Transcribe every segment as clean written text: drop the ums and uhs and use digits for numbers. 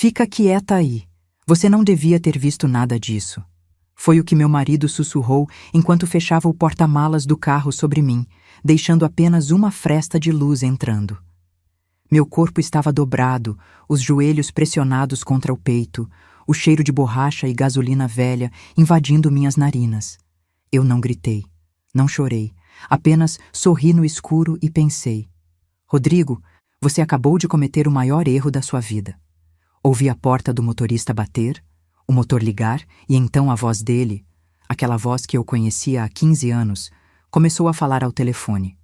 Fica quieta aí. Você não devia ter visto nada disso. Foi o que meu marido sussurrou enquanto fechava o porta-malas do carro sobre mim, deixando apenas uma fresta de luz entrando. Meu corpo estava dobrado, os joelhos pressionados contra o peito, o cheiro de borracha e gasolina velha invadindo minhas narinas. Eu não gritei, não chorei, apenas sorri no escuro e pensei: Rodrigo, você acabou de cometer o maior erro da sua vida. Ouvi a porta do motorista bater, o motor ligar e então a voz dele, aquela voz que eu conhecia há 15 anos, começou a falar ao telefone.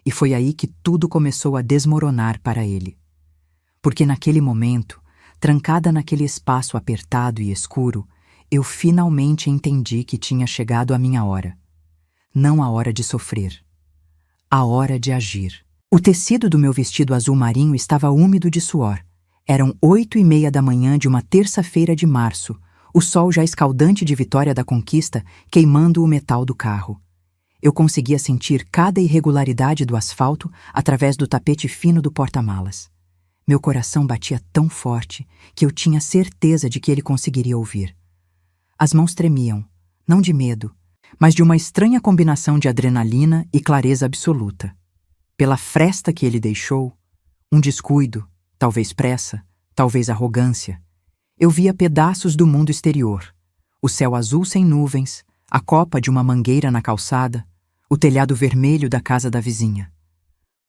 E foi aí que tudo começou a desmoronar para ele. Porque naquele momento, trancada naquele espaço apertado e escuro, eu finalmente entendi que tinha chegado a minha hora. Não a hora de sofrer. A hora de agir. O tecido do meu vestido azul marinho estava úmido de suor. Eram 8:30 da manhã de uma terça-feira de março, o sol já escaldante de Vitória da Conquista queimando o metal do carro. Eu conseguia sentir cada irregularidade do asfalto através do tapete fino do porta-malas. Meu coração batia tão forte que eu tinha certeza de que ele conseguiria ouvir. As mãos tremiam, não de medo, mas de uma estranha combinação de adrenalina e clareza absoluta. Pela fresta que ele deixou, um descuido, talvez pressa, talvez arrogância, eu via pedaços do mundo exterior, o céu azul sem nuvens, a copa de uma mangueira na calçada, o telhado vermelho da casa da vizinha.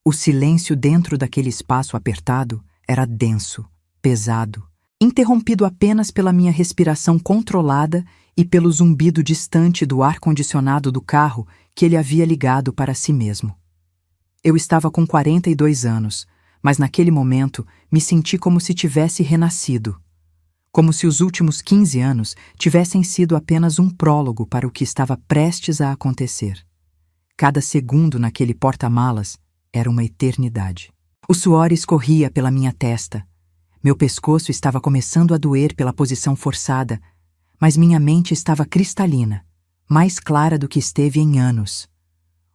O silêncio dentro daquele espaço apertado era denso, pesado, interrompido apenas pela minha respiração controlada e pelo zumbido distante do ar-condicionado do carro que ele havia ligado para si mesmo. Eu estava com 42 anos, mas naquele momento me senti como se tivesse renascido. Como se os últimos 15 anos tivessem sido apenas um prólogo para o que estava prestes a acontecer. Cada segundo naquele porta-malas era uma eternidade. O suor escorria pela minha testa. Meu pescoço estava começando a doer pela posição forçada, mas minha mente estava cristalina, mais clara do que esteve em anos.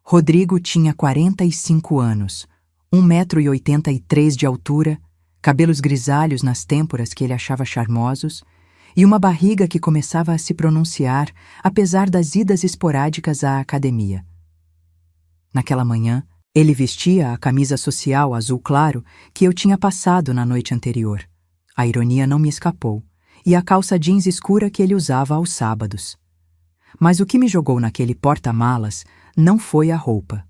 Rodrigo tinha 45 anos, 1,83 m de altura, cabelos grisalhos nas têmporas que ele achava charmosos e uma barriga que começava a se pronunciar apesar das idas esporádicas à academia. Naquela manhã, ele vestia a camisa social azul claro que eu tinha passado na noite anterior. A ironia não me escapou, e a calça jeans escura que ele usava aos sábados. Mas o que me jogou naquele porta-malas não foi a roupa.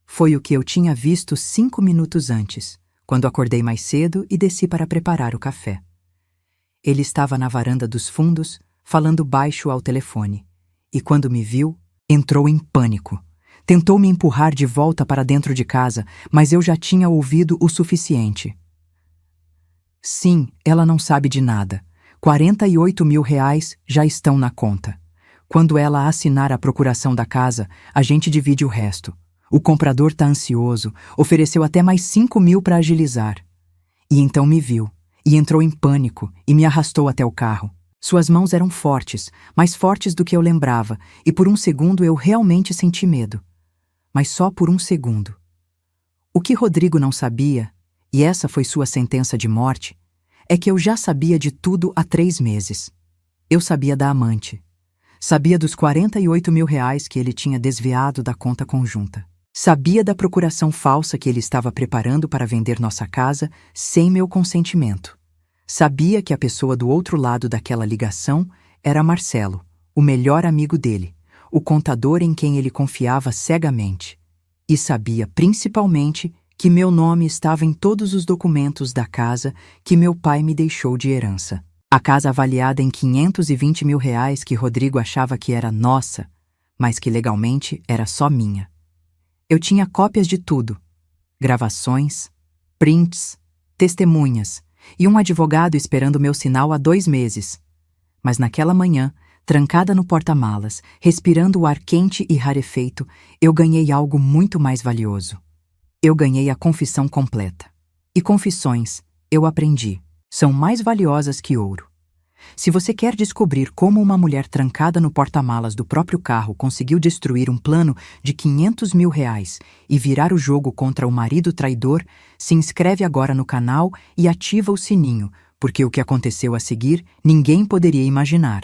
Foi o que eu tinha visto 5 minutos antes, quando acordei mais cedo e desci para preparar o café. Ele estava na varanda dos fundos, falando baixo ao telefone, e quando me viu, entrou em pânico. Tentou me empurrar de volta para dentro de casa, mas eu já tinha ouvido o suficiente. Sim, ela não sabe de nada. 48 mil reais já estão na conta. Quando ela assinar a procuração da casa, a gente divide o resto. O comprador tá ansioso, ofereceu até mais 5 mil para agilizar. E então me viu, e entrou em pânico, e me arrastou até o carro. Suas mãos eram fortes, mais fortes do que eu lembrava, e por um segundo eu realmente senti medo. Mas só por um segundo. O que Rodrigo não sabia, e essa foi sua sentença de morte, é que eu já sabia de tudo há 3 meses. Eu sabia da amante. Sabia dos 48 mil reais que ele tinha desviado da conta conjunta. Sabia da procuração falsa que ele estava preparando para vender nossa casa sem meu consentimento. Sabia que a pessoa do outro lado daquela ligação era Marcelo, o melhor amigo dele, o contador em quem ele confiava cegamente. E sabia, principalmente, que meu nome estava em todos os documentos da casa que meu pai me deixou de herança. A casa avaliada em 520 mil reais que Rodrigo achava que era nossa, mas que legalmente era só minha. Eu tinha cópias de tudo. Gravações, prints, testemunhas e um advogado esperando meu sinal há 2 meses. Mas naquela manhã, trancada no porta-malas, respirando o ar quente e rarefeito, eu ganhei algo muito mais valioso. Eu ganhei a confissão completa. E confissões, eu aprendi, são mais valiosas que ouro. Se você quer descobrir como uma mulher trancada no porta-malas do próprio carro conseguiu destruir um plano de 500 mil reais e virar o jogo contra o marido traidor, se inscreve agora no canal e ativa o sininho, porque o que aconteceu a seguir ninguém poderia imaginar.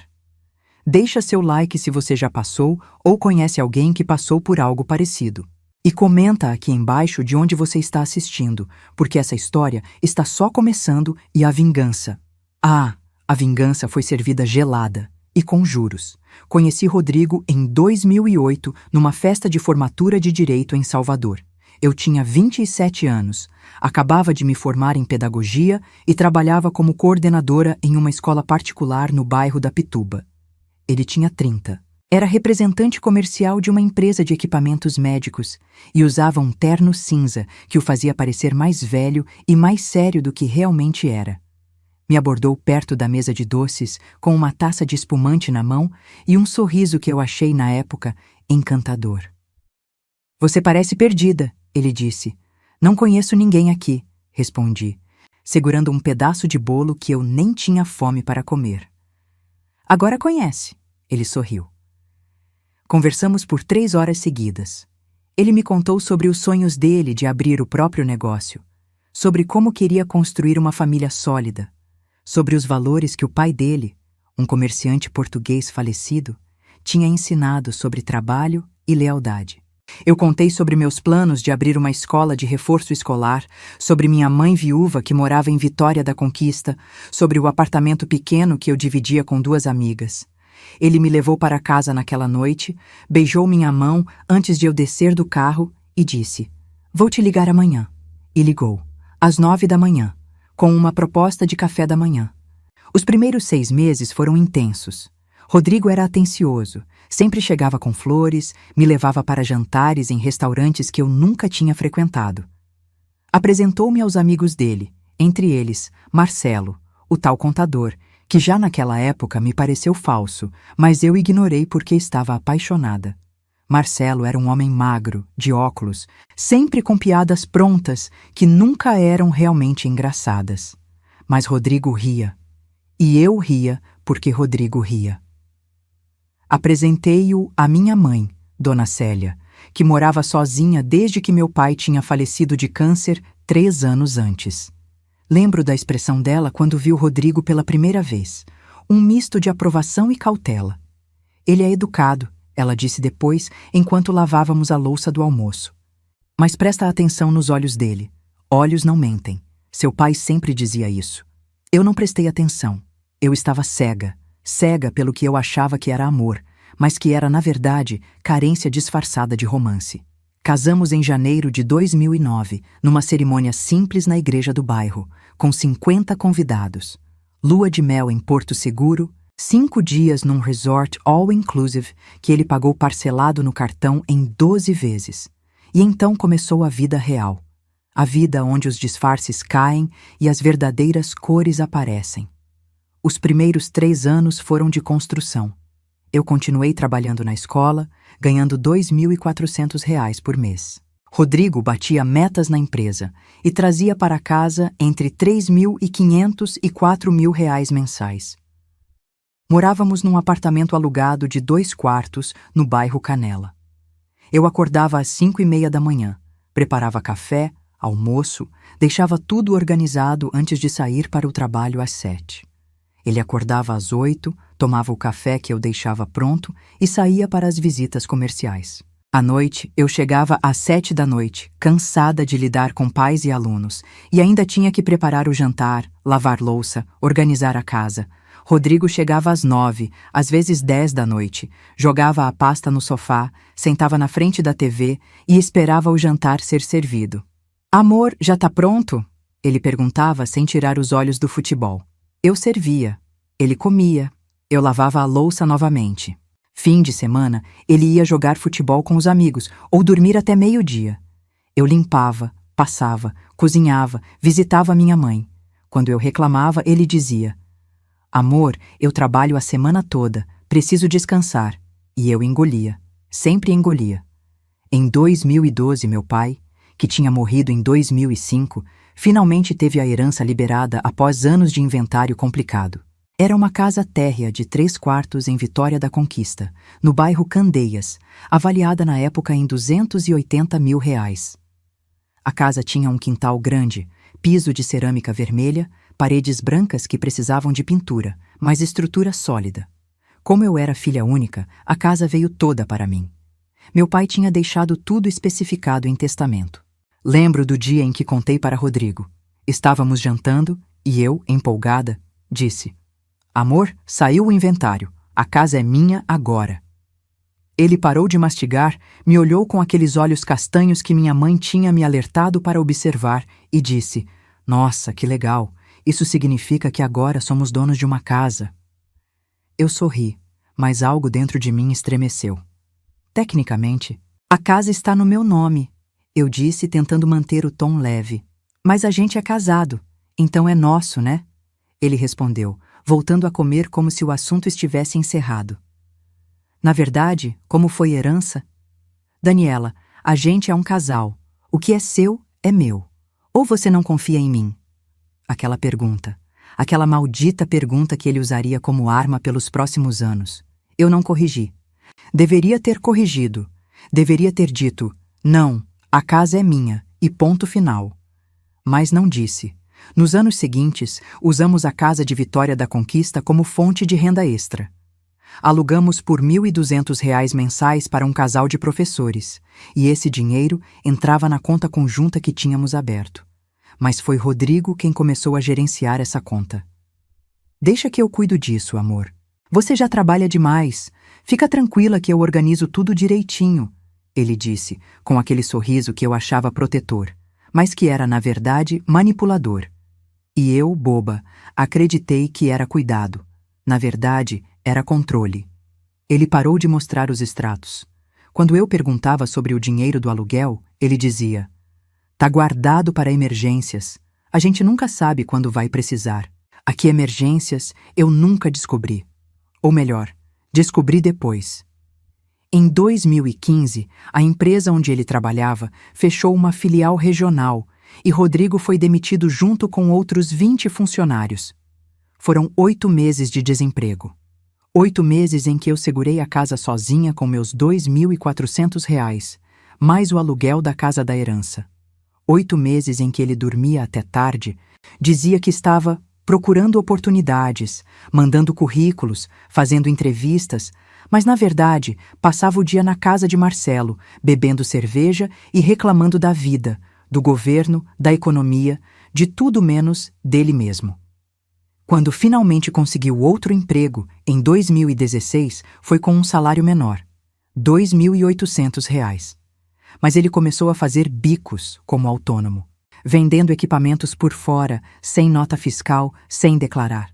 Deixa seu like se você já passou ou conhece alguém que passou por algo parecido. E comenta aqui embaixo de onde você está assistindo, porque essa história está só começando e a vingança. A vingança foi servida gelada e com juros. Conheci Rodrigo em 2008 numa festa de formatura de direito em Salvador. Eu tinha 27 anos, acabava de me formar em pedagogia e trabalhava como coordenadora em uma escola particular no bairro da Pituba. Ele tinha 30. Era representante comercial de uma empresa de equipamentos médicos e usava um terno cinza que o fazia parecer mais velho e mais sério do que realmente era. Me abordou perto da mesa de doces com uma taça de espumante na mão e um sorriso que eu achei na época encantador. "Você parece perdida", ele disse. "Não conheço ninguém aqui", respondi, segurando um pedaço de bolo que eu nem tinha fome para comer. "Agora conhece", ele sorriu. Conversamos por 3 horas seguidas. Ele me contou sobre os sonhos dele de abrir o próprio negócio, sobre como queria construir uma família sólida, sobre os valores que o pai dele, um comerciante português falecido, tinha ensinado sobre trabalho e lealdade. Eu contei sobre meus planos de abrir uma escola de reforço escolar, sobre minha mãe viúva que morava em Vitória da Conquista, sobre o apartamento pequeno que eu dividia com 2 amigas. Ele me levou para casa naquela noite, beijou minha mão antes de eu descer do carro e disse: "Vou te ligar amanhã." E ligou, às 9 da manhã, com uma proposta de café da manhã. Os primeiros 6 meses foram intensos. Rodrigo era atencioso, sempre chegava com flores, me levava para jantares em restaurantes que eu nunca tinha frequentado. Apresentou-me aos amigos dele, entre eles Marcelo, o tal contador, que já naquela época me pareceu falso, mas eu ignorei porque estava apaixonada. Marcelo era um homem magro, de óculos, sempre com piadas prontas que nunca eram realmente engraçadas. Mas Rodrigo ria. E eu ria porque Rodrigo ria. Apresentei-o à minha mãe, Dona Célia, que morava sozinha desde que meu pai tinha falecido de câncer 3 anos antes. Lembro da expressão dela quando viu Rodrigo pela primeira vez, um misto de aprovação e cautela. "Ele é educado", ela disse depois, enquanto lavávamos a louça do almoço. "Mas presta atenção nos olhos dele. Olhos não mentem." Seu pai sempre dizia isso. Eu não prestei atenção. Eu estava cega pelo que eu achava que era amor, mas que era, na verdade, carência disfarçada de romance. Casamos em janeiro de 2009, numa cerimônia simples na igreja do bairro, com 50 convidados. Lua de mel em Porto Seguro, 5 dias num resort all-inclusive que ele pagou parcelado no cartão em 12 vezes. E então começou a vida real. A vida onde os disfarces caem e as verdadeiras cores aparecem. Os primeiros 3 anos foram de construção. Eu continuei trabalhando na escola, ganhando R$ 2.400 por mês. Rodrigo batia metas na empresa e trazia para casa entre R$ 3.500 e R$ 4.000 mensais. Morávamos num apartamento alugado de 2 quartos no bairro Canela. Eu acordava às 5h30 da manhã, preparava café, almoço, deixava tudo organizado antes de sair para o trabalho às 7. Ele acordava às 8, tomava o café que eu deixava pronto e saía para as visitas comerciais. À noite, eu chegava às 7 da noite, cansada de lidar com pais e alunos, e ainda tinha que preparar o jantar, lavar louça, organizar a casa. Rodrigo chegava às 9, às vezes 10 da noite, jogava a pasta no sofá, sentava na frente da TV e esperava o jantar ser servido. "Amor, já tá pronto?" ele perguntava sem tirar os olhos do futebol. Eu servia, ele comia, eu lavava a louça novamente. Fim de semana, ele ia jogar futebol com os amigos ou dormir até meio-dia. Eu limpava, passava, cozinhava, visitava minha mãe. Quando eu reclamava, ele dizia: "Amor, eu trabalho a semana toda, preciso descansar." E eu engolia, sempre engolia. Em 2012, meu pai, que tinha morrido em 2005, finalmente teve a herança liberada após anos de inventário complicado. Era uma casa térrea de 3 quartos em Vitória da Conquista, no bairro Candeias, avaliada na época em R$ 280 mil. A casa tinha um quintal grande, piso de cerâmica vermelha, paredes brancas que precisavam de pintura, mas estrutura sólida. Como eu era filha única, a casa veio toda para mim. Meu pai tinha deixado tudo especificado em testamento. Lembro do dia em que contei para Rodrigo. Estávamos jantando e eu, empolgada, disse: "Amor, saiu o inventário. A casa é minha agora." Ele parou de mastigar, me olhou com aqueles olhos castanhos que minha mãe tinha me alertado para observar e disse: "Nossa, que legal. Isso significa que agora somos donos de uma casa." Eu sorri, mas algo dentro de mim estremeceu. "Tecnicamente, a casa está no meu nome", eu disse, tentando manter o tom leve. "Mas a gente é casado, então é nosso, né?" Ele respondeu, voltando a comer como se o assunto estivesse encerrado. "Na verdade, como foi herança?" "Daniela, a gente é um casal. O que é seu é meu. Ou você não confia em mim?" Aquela pergunta. Aquela maldita pergunta que ele usaria como arma pelos próximos anos. Eu não corrigi. Deveria ter corrigido. Deveria ter dito: "Não, a casa é minha, e ponto final." Mas não disse. Nos anos seguintes, usamos a casa de Vitória da Conquista como fonte de renda extra. Alugamos por R$ 1.200 mensais para um casal de professores, e esse dinheiro entrava na conta conjunta que tínhamos aberto. Mas foi Rodrigo quem começou a gerenciar essa conta. "Deixa que eu cuido disso, amor. Você já trabalha demais. Fica tranquila que eu organizo tudo direitinho", ele disse, com aquele sorriso que eu achava protetor, mas que era, na verdade, manipulador. E eu, boba, acreditei que era cuidado. Na verdade, era controle. Ele parou de mostrar os extratos. Quando eu perguntava sobre o dinheiro do aluguel, ele dizia: "Tá guardado para emergências. A gente nunca sabe quando vai precisar. Aqui emergências eu nunca descobri. Ou melhor, descobri depois." Em 2015, a empresa onde ele trabalhava fechou uma filial regional e Rodrigo foi demitido junto com outros 20 funcionários. Foram 8 meses de desemprego. 8 meses em que eu segurei a casa sozinha com meus R$ 2.400, mais o aluguel da casa da herança. 8 meses em que ele dormia até tarde, dizia que estava procurando oportunidades, mandando currículos, fazendo entrevistas, mas na verdade passava o dia na casa de Marcelo, bebendo cerveja e reclamando da vida, do governo, da economia, de tudo menos dele mesmo. Quando finalmente conseguiu outro emprego, em 2016, foi com um salário menor, R$ 2.800. Mas ele começou a fazer bicos como autônomo, vendendo equipamentos por fora, sem nota fiscal, sem declarar.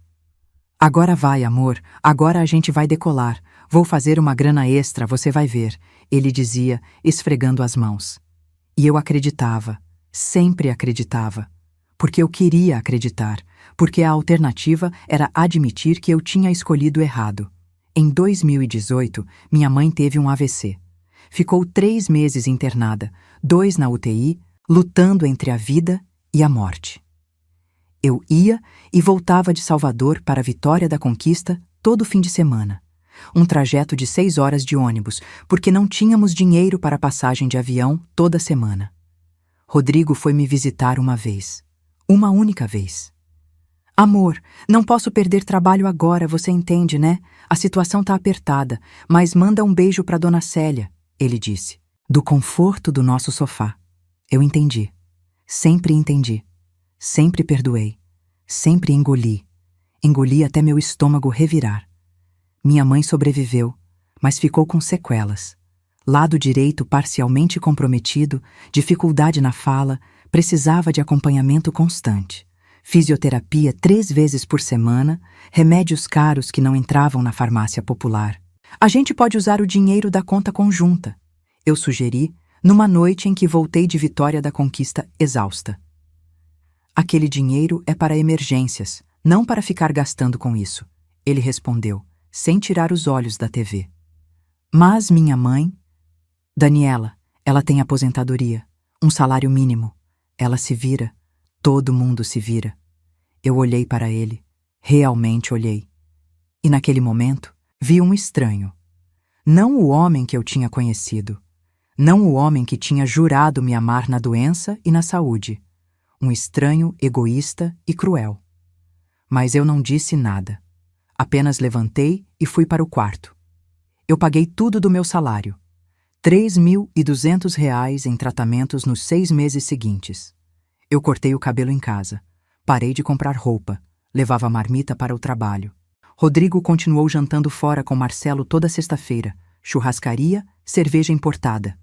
"Agora vai, amor, agora a gente vai decolar. Vou fazer uma grana extra, você vai ver", ele dizia, esfregando as mãos. E eu acreditava, sempre acreditava, porque eu queria acreditar, porque a alternativa era admitir que eu tinha escolhido errado. Em 2018, minha mãe teve um AVC. Ficou 3 meses internada, 2 na UTI, lutando entre a vida e a morte. Eu ia e voltava de Salvador para Vitória da Conquista todo fim de semana. Um trajeto de 6 horas de ônibus, porque não tínhamos dinheiro para passagem de avião toda semana. Rodrigo foi me visitar uma vez. Uma única vez. "Amor, não posso perder trabalho agora, você entende, né? A situação tá apertada, mas manda um beijo para Dona Célia", ele disse. Do conforto do nosso sofá. Eu entendi. Sempre entendi. Sempre perdoei. Sempre engoli. Engoli até meu estômago revirar. Minha mãe sobreviveu, mas ficou com sequelas. Lado direito parcialmente comprometido, dificuldade na fala, precisava de acompanhamento constante. Fisioterapia 3 vezes por semana, remédios caros que não entravam na farmácia popular. "A gente pode usar o dinheiro da conta conjunta", eu sugeri, numa noite em que voltei de Vitória da Conquista exausta. "Aquele dinheiro é para emergências, não para ficar gastando com isso", ele respondeu, sem tirar os olhos da TV. "Mas minha mãe..." "Daniela, ela tem aposentadoria, um salário mínimo. Ela se vira. Todo mundo se vira." Eu olhei para ele. Realmente olhei. E naquele momento, vi um estranho. Não o homem que eu tinha conhecido. Não o homem que tinha jurado me amar na doença e na saúde. Um estranho egoísta e cruel. Mas eu não disse nada. Apenas levantei e fui para o quarto. Eu paguei tudo do meu salário. R$ 3.200 em tratamentos nos 6 meses seguintes. Eu cortei o cabelo em casa. Parei de comprar roupa. Levava marmita para o trabalho. Rodrigo continuou jantando fora com Marcelo toda sexta-feira. Churrascaria, cerveja importada.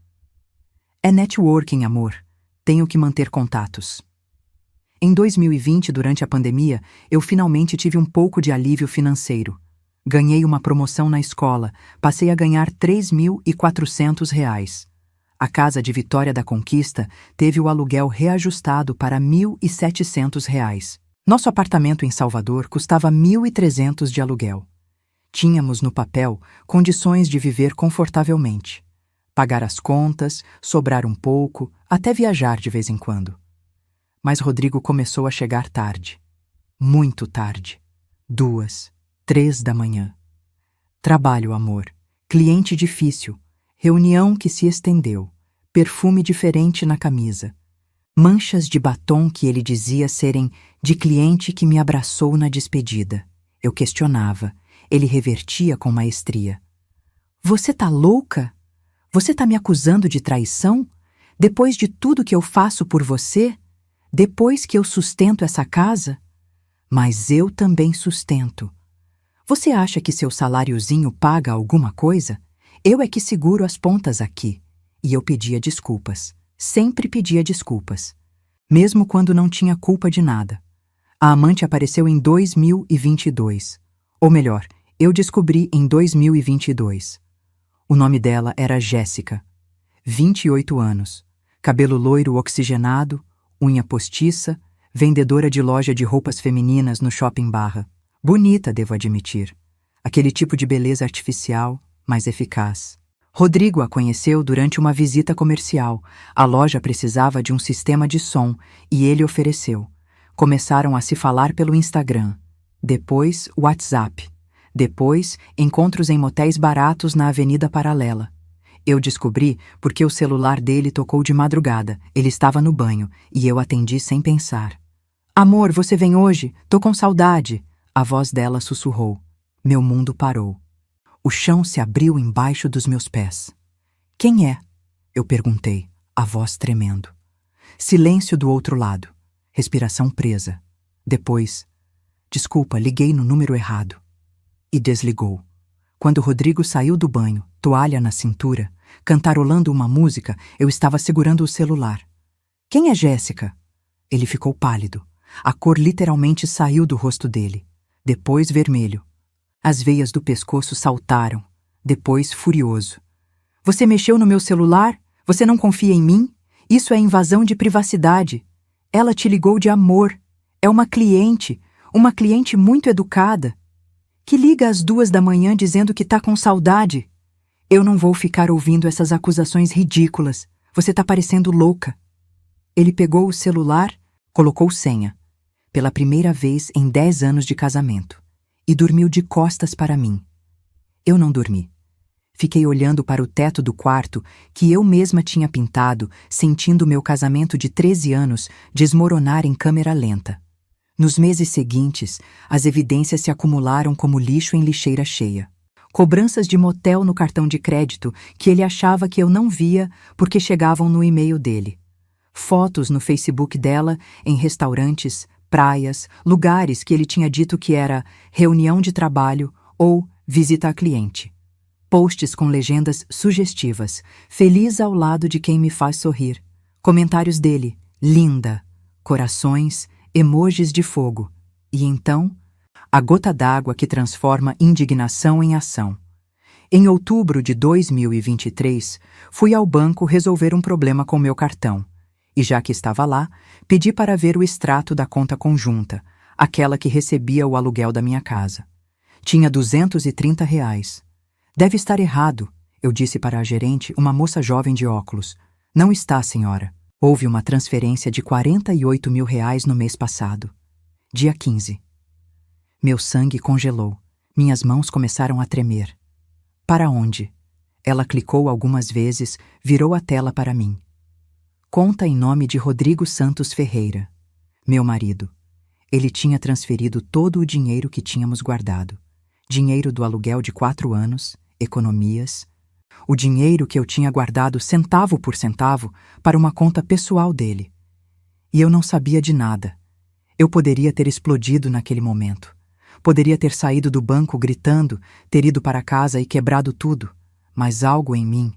É networking, amor. Tenho que manter contatos. Em 2020, durante a pandemia, eu finalmente tive um pouco de alívio financeiro. Ganhei uma promoção na escola, passei a ganhar R$ 3.400. A casa de Vitória da Conquista teve o aluguel reajustado para R$ 1.700. Nosso apartamento em Salvador custava R$ 1.300 de aluguel. Tínhamos, no papel, condições de viver confortavelmente. Pagar as contas, sobrar um pouco, até viajar de vez em quando. Mas Rodrigo começou a chegar tarde. Muito tarde. 2, 3 da manhã. Trabalho, amor. Cliente difícil. Reunião que se estendeu. Perfume diferente na camisa. Manchas de batom que ele dizia serem de cliente que me abraçou na despedida. Eu questionava. Ele revertia com maestria. Você tá louca? Você tá me acusando de traição? Depois de tudo que eu faço por você? Depois que eu sustento essa casa? Mas eu também sustento. Você acha que seu saláriozinho paga alguma coisa? Eu é que seguro as pontas aqui. E eu pedia desculpas. Sempre pedia desculpas. Mesmo quando não tinha culpa de nada. A amante apareceu em 2022. Ou melhor, eu descobri em 2022. O nome dela era Jéssica. 28 anos. Cabelo loiro oxigenado, unha postiça, vendedora de loja de roupas femininas no Shopping Barra. Bonita, devo admitir. Aquele tipo de beleza artificial, mas eficaz. Rodrigo a conheceu durante uma visita comercial. A loja precisava de um sistema de som e ele ofereceu. Começaram a se falar pelo Instagram. Depois, WhatsApp. Depois, encontros em motéis baratos na Avenida Paralela. Eu descobri porque o celular dele tocou de madrugada. Ele estava no banho e eu atendi sem pensar. Amor, você vem hoje? Tô com saudade. A voz dela sussurrou. Meu mundo parou. O chão se abriu embaixo dos meus pés. Quem é? Eu perguntei, a voz tremendo. Silêncio do outro lado. Respiração presa. Depois, desculpa, liguei no número errado. E desligou. Quando Rodrigo saiu do banho, toalha na cintura, cantarolando uma música, eu estava segurando o celular. Quem é Jéssica? Ele ficou pálido. A cor literalmente saiu do rosto dele. Depois vermelho. As veias do pescoço saltaram. Depois furioso. Você mexeu no meu celular? Você não confia em mim? Isso é invasão de privacidade. Ela te ligou de amor. É uma cliente muito educada. Que liga às 2 da manhã dizendo que tá com saudade. Eu não vou ficar ouvindo essas acusações ridículas. Você tá parecendo louca. Ele pegou o celular, colocou senha. Pela primeira vez em 10 anos de casamento. E dormiu de costas para mim. Eu não dormi. Fiquei olhando para o teto do quarto que eu mesma tinha pintado, sentindo meu casamento de 13 anos desmoronar em câmera lenta. Nos meses seguintes, as evidências se acumularam como lixo em lixeira cheia. Cobranças de motel no cartão de crédito que ele achava que eu não via porque chegavam no e-mail dele. Fotos no Facebook dela em restaurantes, praias, lugares que ele tinha dito que era reunião de trabalho ou visita a cliente. Posts com legendas sugestivas, feliz ao lado de quem me faz sorrir. Comentários dele, linda, corações, emojis de fogo. E então, a gota d'água que transforma indignação em ação. Em outubro de 2023, fui ao banco resolver um problema com meu cartão. E já que estava lá, pedi para ver o extrato da conta conjunta, aquela que recebia o aluguel da minha casa. Tinha R$ 230. Deve estar errado, eu disse para a gerente, uma moça jovem de óculos. Não está, senhora. Houve uma transferência de R$ 48 mil no mês passado. Dia 15. Meu sangue congelou. Minhas mãos começaram a tremer. Para onde? Ela clicou algumas vezes, virou a tela para mim. Conta em nome de Rodrigo Santos Ferreira, meu marido. Ele tinha transferido todo o dinheiro que tínhamos guardado. Dinheiro do aluguel de 4 anos, economias. O dinheiro que eu tinha guardado centavo por centavo para uma conta pessoal dele. E eu não sabia de nada. Eu poderia ter explodido naquele momento. Poderia ter saído do banco gritando, ter ido para casa e quebrado tudo. Mas algo em mim,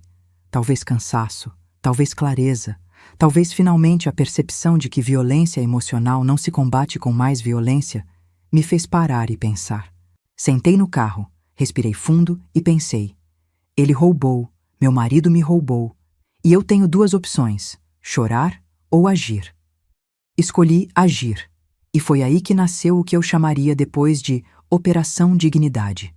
talvez cansaço, talvez clareza, talvez finalmente a percepção de que violência emocional não se combate com mais violência, me fez parar e pensar. Sentei no carro, respirei fundo e pensei. Ele roubou, meu marido me roubou, e eu tenho 2 opções, chorar ou agir. Escolhi agir, e foi aí que nasceu o que eu chamaria depois de Operação Dignidade.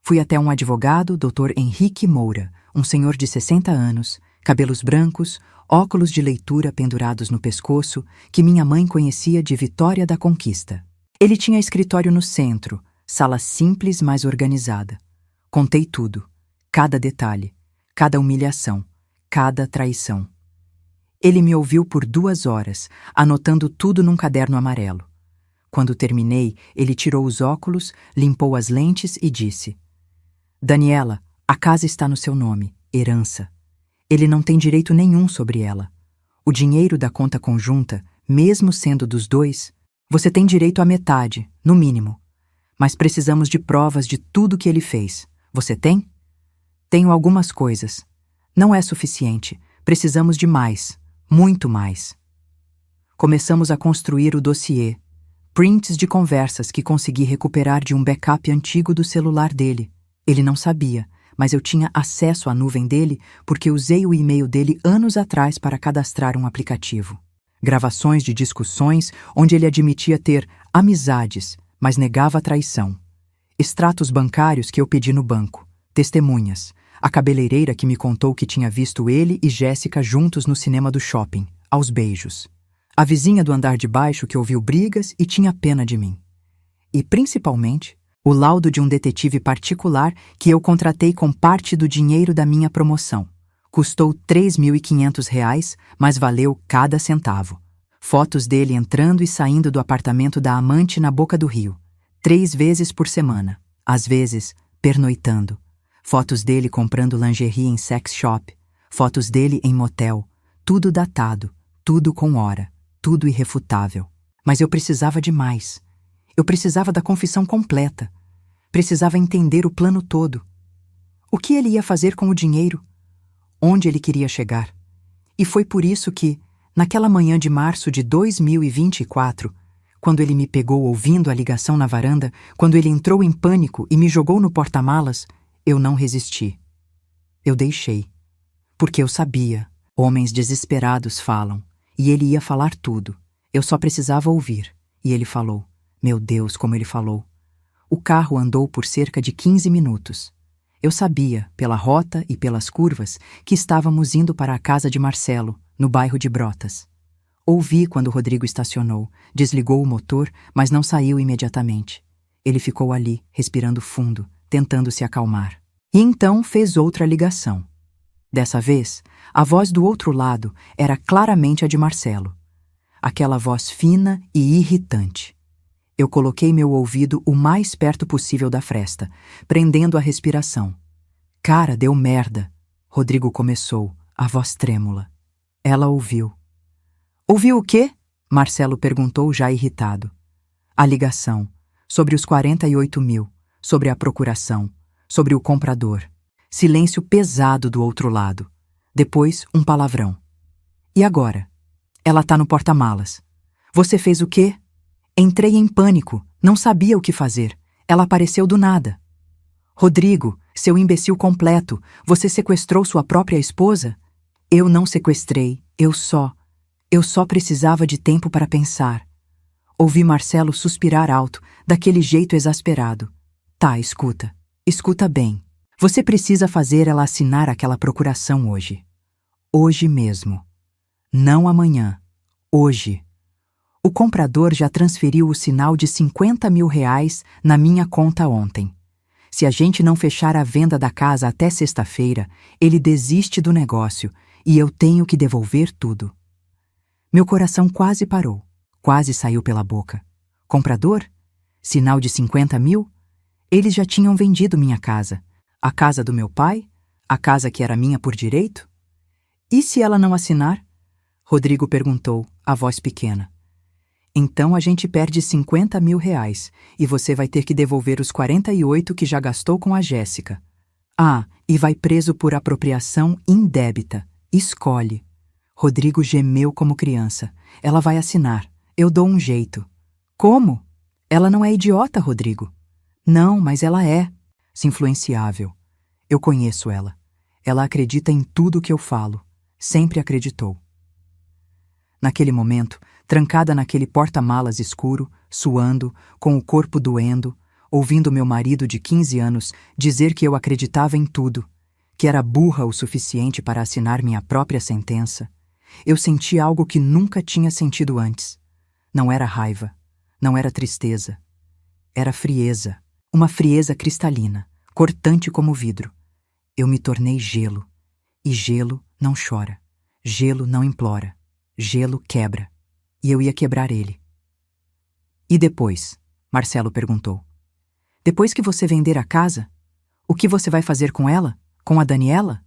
Fui até um advogado, Dr. Henrique Moura, um senhor de 60 anos, cabelos brancos, óculos de leitura pendurados no pescoço, que minha mãe conhecia de Vitória da Conquista. Ele tinha escritório no centro, sala simples, mas organizada. Contei tudo, cada detalhe, cada humilhação, cada traição. Ele me ouviu por 2 horas, anotando tudo num caderno amarelo. Quando terminei, ele tirou os óculos, limpou as lentes e disse: Daniela, a casa está no seu nome, herança. Ele não tem direito nenhum sobre ela. O dinheiro da conta conjunta, mesmo sendo dos 2, você tem direito à metade, no mínimo. Mas precisamos de provas de tudo que ele fez. Você tem? Tenho algumas coisas. Não é suficiente. Precisamos de mais. Muito mais. Começamos a construir o dossiê. Prints de conversas que consegui recuperar de um backup antigo do celular dele. Ele não sabia, mas eu tinha acesso à nuvem dele porque usei o e-mail dele anos atrás para cadastrar um aplicativo. Gravações de discussões onde ele admitia ter amizades, mas negava a traição. Extratos bancários que eu pedi no banco. Testemunhas. A cabeleireira que me contou que tinha visto ele e Jéssica juntos no cinema do shopping, aos beijos. A vizinha do andar de baixo que ouviu brigas e tinha pena de mim. E, principalmente, o laudo de um detetive particular que eu contratei com parte do dinheiro da minha promoção. Custou R$ 3.500, mas valeu cada centavo. Fotos dele entrando e saindo do apartamento da amante na boca do rio. 3 vezes por semana, às vezes pernoitando. Fotos dele comprando lingerie em sex shop, fotos dele em motel, tudo datado, tudo com hora, tudo irrefutável. Mas eu precisava de mais. Eu precisava da confissão completa. Precisava entender o plano todo. O que ele ia fazer com o dinheiro? Onde ele queria chegar? E foi por isso que, naquela manhã de março de 2024, quando ele me pegou ouvindo a ligação na varanda, quando ele entrou em pânico e me jogou no porta-malas, eu não resisti. Eu deixei. Porque eu sabia. Homens desesperados falam. E ele ia falar tudo. Eu só precisava ouvir. E ele falou. Meu Deus, como ele falou. O carro andou por cerca de 15 minutos. Eu sabia, pela rota e pelas curvas, que estávamos indo para a casa de Marcelo, no bairro de Brotas. Ouvi quando Rodrigo estacionou, desligou o motor, mas não saiu imediatamente. Ele ficou ali, respirando fundo, tentando se acalmar. E então fez outra ligação. Dessa vez, a voz do outro lado era claramente a de Marcelo. Aquela voz fina e irritante. Eu coloquei meu ouvido o mais perto possível da fresta, prendendo a respiração. Cara, deu merda. Rodrigo começou, a voz trêmula. Ela ouviu. Ouviu o quê? Marcelo perguntou já irritado. A ligação. Sobre os 48 mil. Sobre a procuração. Sobre o comprador. Silêncio pesado do outro lado. Depois, um palavrão. E agora? Ela tá no porta-malas. Você fez o quê? Entrei em pânico. Não sabia o que fazer. Ela apareceu do nada. Rodrigo, seu imbecil completo, você sequestrou sua própria esposa? Eu não sequestrei. Eu só precisava de tempo para pensar. Ouvi Marcelo suspirar alto, daquele jeito exasperado. Tá, escuta. Escuta bem. Você precisa fazer ela assinar aquela procuração hoje. Hoje mesmo. Não amanhã. Hoje. O comprador já transferiu o sinal de R$ 50 mil na minha conta ontem. Se a gente não fechar a venda da casa até sexta-feira, ele desiste do negócio e eu tenho que devolver tudo. Meu coração quase parou, quase saiu pela boca. Comprador? Sinal de 50 mil? Eles já tinham vendido minha casa. A casa do meu pai? A casa que era minha por direito? E se ela não assinar? Rodrigo perguntou, a voz pequena. Então a gente perde 50 mil reais e você vai ter que devolver os 48 que já gastou com a Jéssica. Ah, e vai preso por apropriação indébita. Escolhe. Rodrigo gemeu como criança. Ela vai assinar. Eu dou um jeito. Como? Ela não é idiota, Rodrigo. Não, mas ela é. Influenciável. Eu conheço ela. Ela acredita em tudo que eu falo. Sempre acreditou. Naquele momento, trancada naquele porta-malas escuro, suando, com o corpo doendo, ouvindo meu marido de 15 anos dizer que eu acreditava em tudo, que era burra o suficiente para assinar minha própria sentença, eu senti algo que nunca tinha sentido antes. Não era raiva, não era tristeza. Era frieza, uma frieza cristalina, cortante como vidro. Eu me tornei gelo, e gelo não chora, gelo não implora, gelo quebra, e eu ia quebrar ele. E depois? Marcelo perguntou. Depois que você vender a casa, o que você vai fazer com ela? Com a Daniela?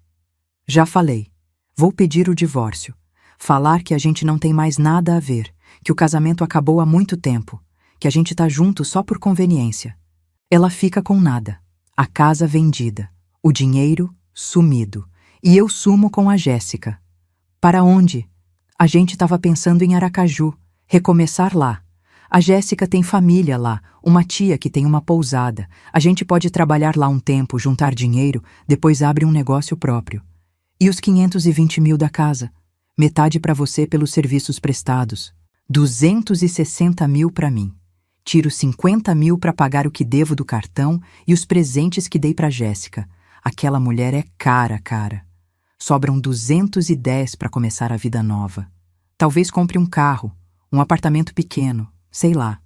Já falei. Vou pedir o divórcio. Falar que a gente não tem mais nada a ver, que o casamento acabou há muito tempo, que a gente tá junto só por conveniência. Ela fica com nada. A casa vendida, o dinheiro sumido, e eu sumo com a Jéssica. Para onde? A gente estava pensando em Aracaju, recomeçar lá. A Jéssica tem família lá, uma tia que tem uma pousada. A gente pode trabalhar lá um tempo, juntar dinheiro, depois abre um negócio próprio. E os 520 mil da casa? Metade para você pelos serviços prestados. 260 mil para mim. Tiro 50 mil para pagar o que devo do cartão e os presentes que dei para Jéssica. Aquela mulher é cara, cara. Sobram 210 para começar a vida nova. Talvez compre um carro, um apartamento pequeno, sei lá.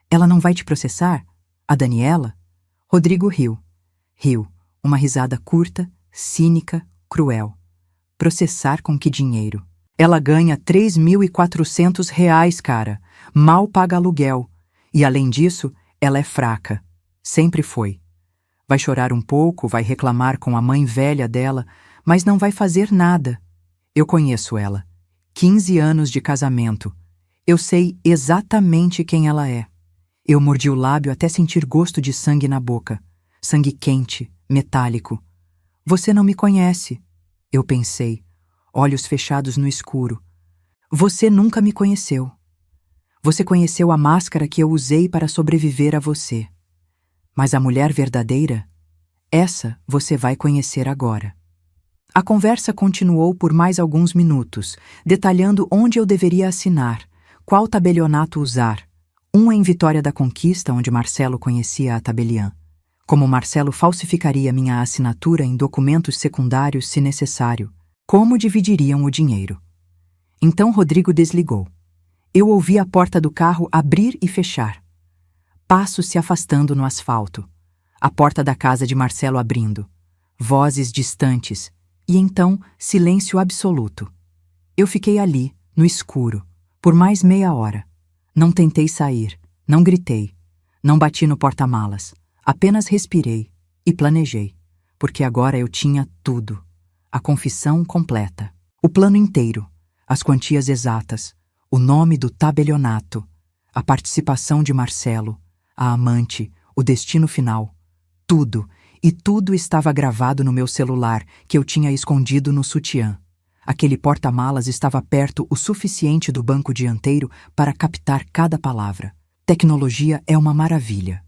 Ela não vai te processar? A Daniela? Rodrigo riu. Riu, uma risada curta, cínica, cruel. Processar com que dinheiro? Ela ganha 3.400 reais, cara. Mal paga aluguel. E além disso, ela é fraca. Sempre foi. Vai chorar um pouco, vai reclamar com a mãe velha dela, mas não vai fazer nada. Eu conheço ela. 15 anos de casamento. Eu sei exatamente quem ela é. Eu mordi o lábio até sentir gosto de sangue na boca. Sangue quente, metálico. Você não me conhece. Eu pensei, olhos fechados no escuro. Você nunca me conheceu. Você conheceu a máscara que eu usei para sobreviver a você. Mas a mulher verdadeira, essa você vai conhecer agora. A conversa continuou por mais alguns minutos, detalhando onde eu deveria assinar, qual tabelionato usar. Um em Vitória da Conquista, onde Marcelo conhecia a tabeliã. Como Marcelo falsificaria minha assinatura em documentos secundários se necessário. Como dividiriam o dinheiro. Então Rodrigo desligou. Eu ouvi a porta do carro abrir e fechar. Passos se afastando no asfalto. A porta da casa de Marcelo abrindo. Vozes distantes. E então, silêncio absoluto. Eu fiquei ali, no escuro, por mais meia hora. Não tentei sair, não gritei, não bati no porta-malas. Apenas respirei e planejei, porque agora eu tinha tudo. A confissão completa, o plano inteiro, as quantias exatas, o nome do tabelionato, a participação de Marcelo, a amante, o destino final, tudo, e tudo estava gravado no meu celular que eu tinha escondido no sutiã. Aquele porta-malas estava perto o suficiente do banco dianteiro para captar cada palavra. Tecnologia é uma maravilha.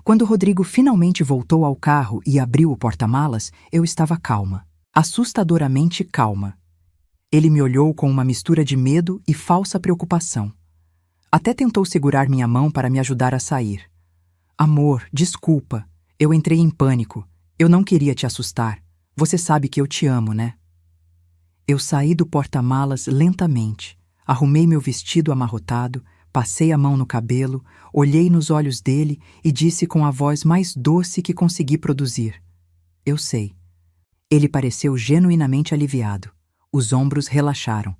Quando Rodrigo finalmente voltou ao carro e abriu o porta-malas, eu estava calma, assustadoramente calma. Ele me olhou com uma mistura de medo e falsa preocupação. Até tentou segurar minha mão para me ajudar a sair. Amor, desculpa. Eu entrei em pânico. Eu não queria te assustar. Você sabe que eu te amo, né? Eu saí do porta-malas lentamente, arrumei meu vestido amarrotado, passei a mão no cabelo, olhei nos olhos dele e disse com a voz mais doce que consegui produzir. Eu sei. Ele pareceu genuinamente aliviado. Os ombros relaxaram.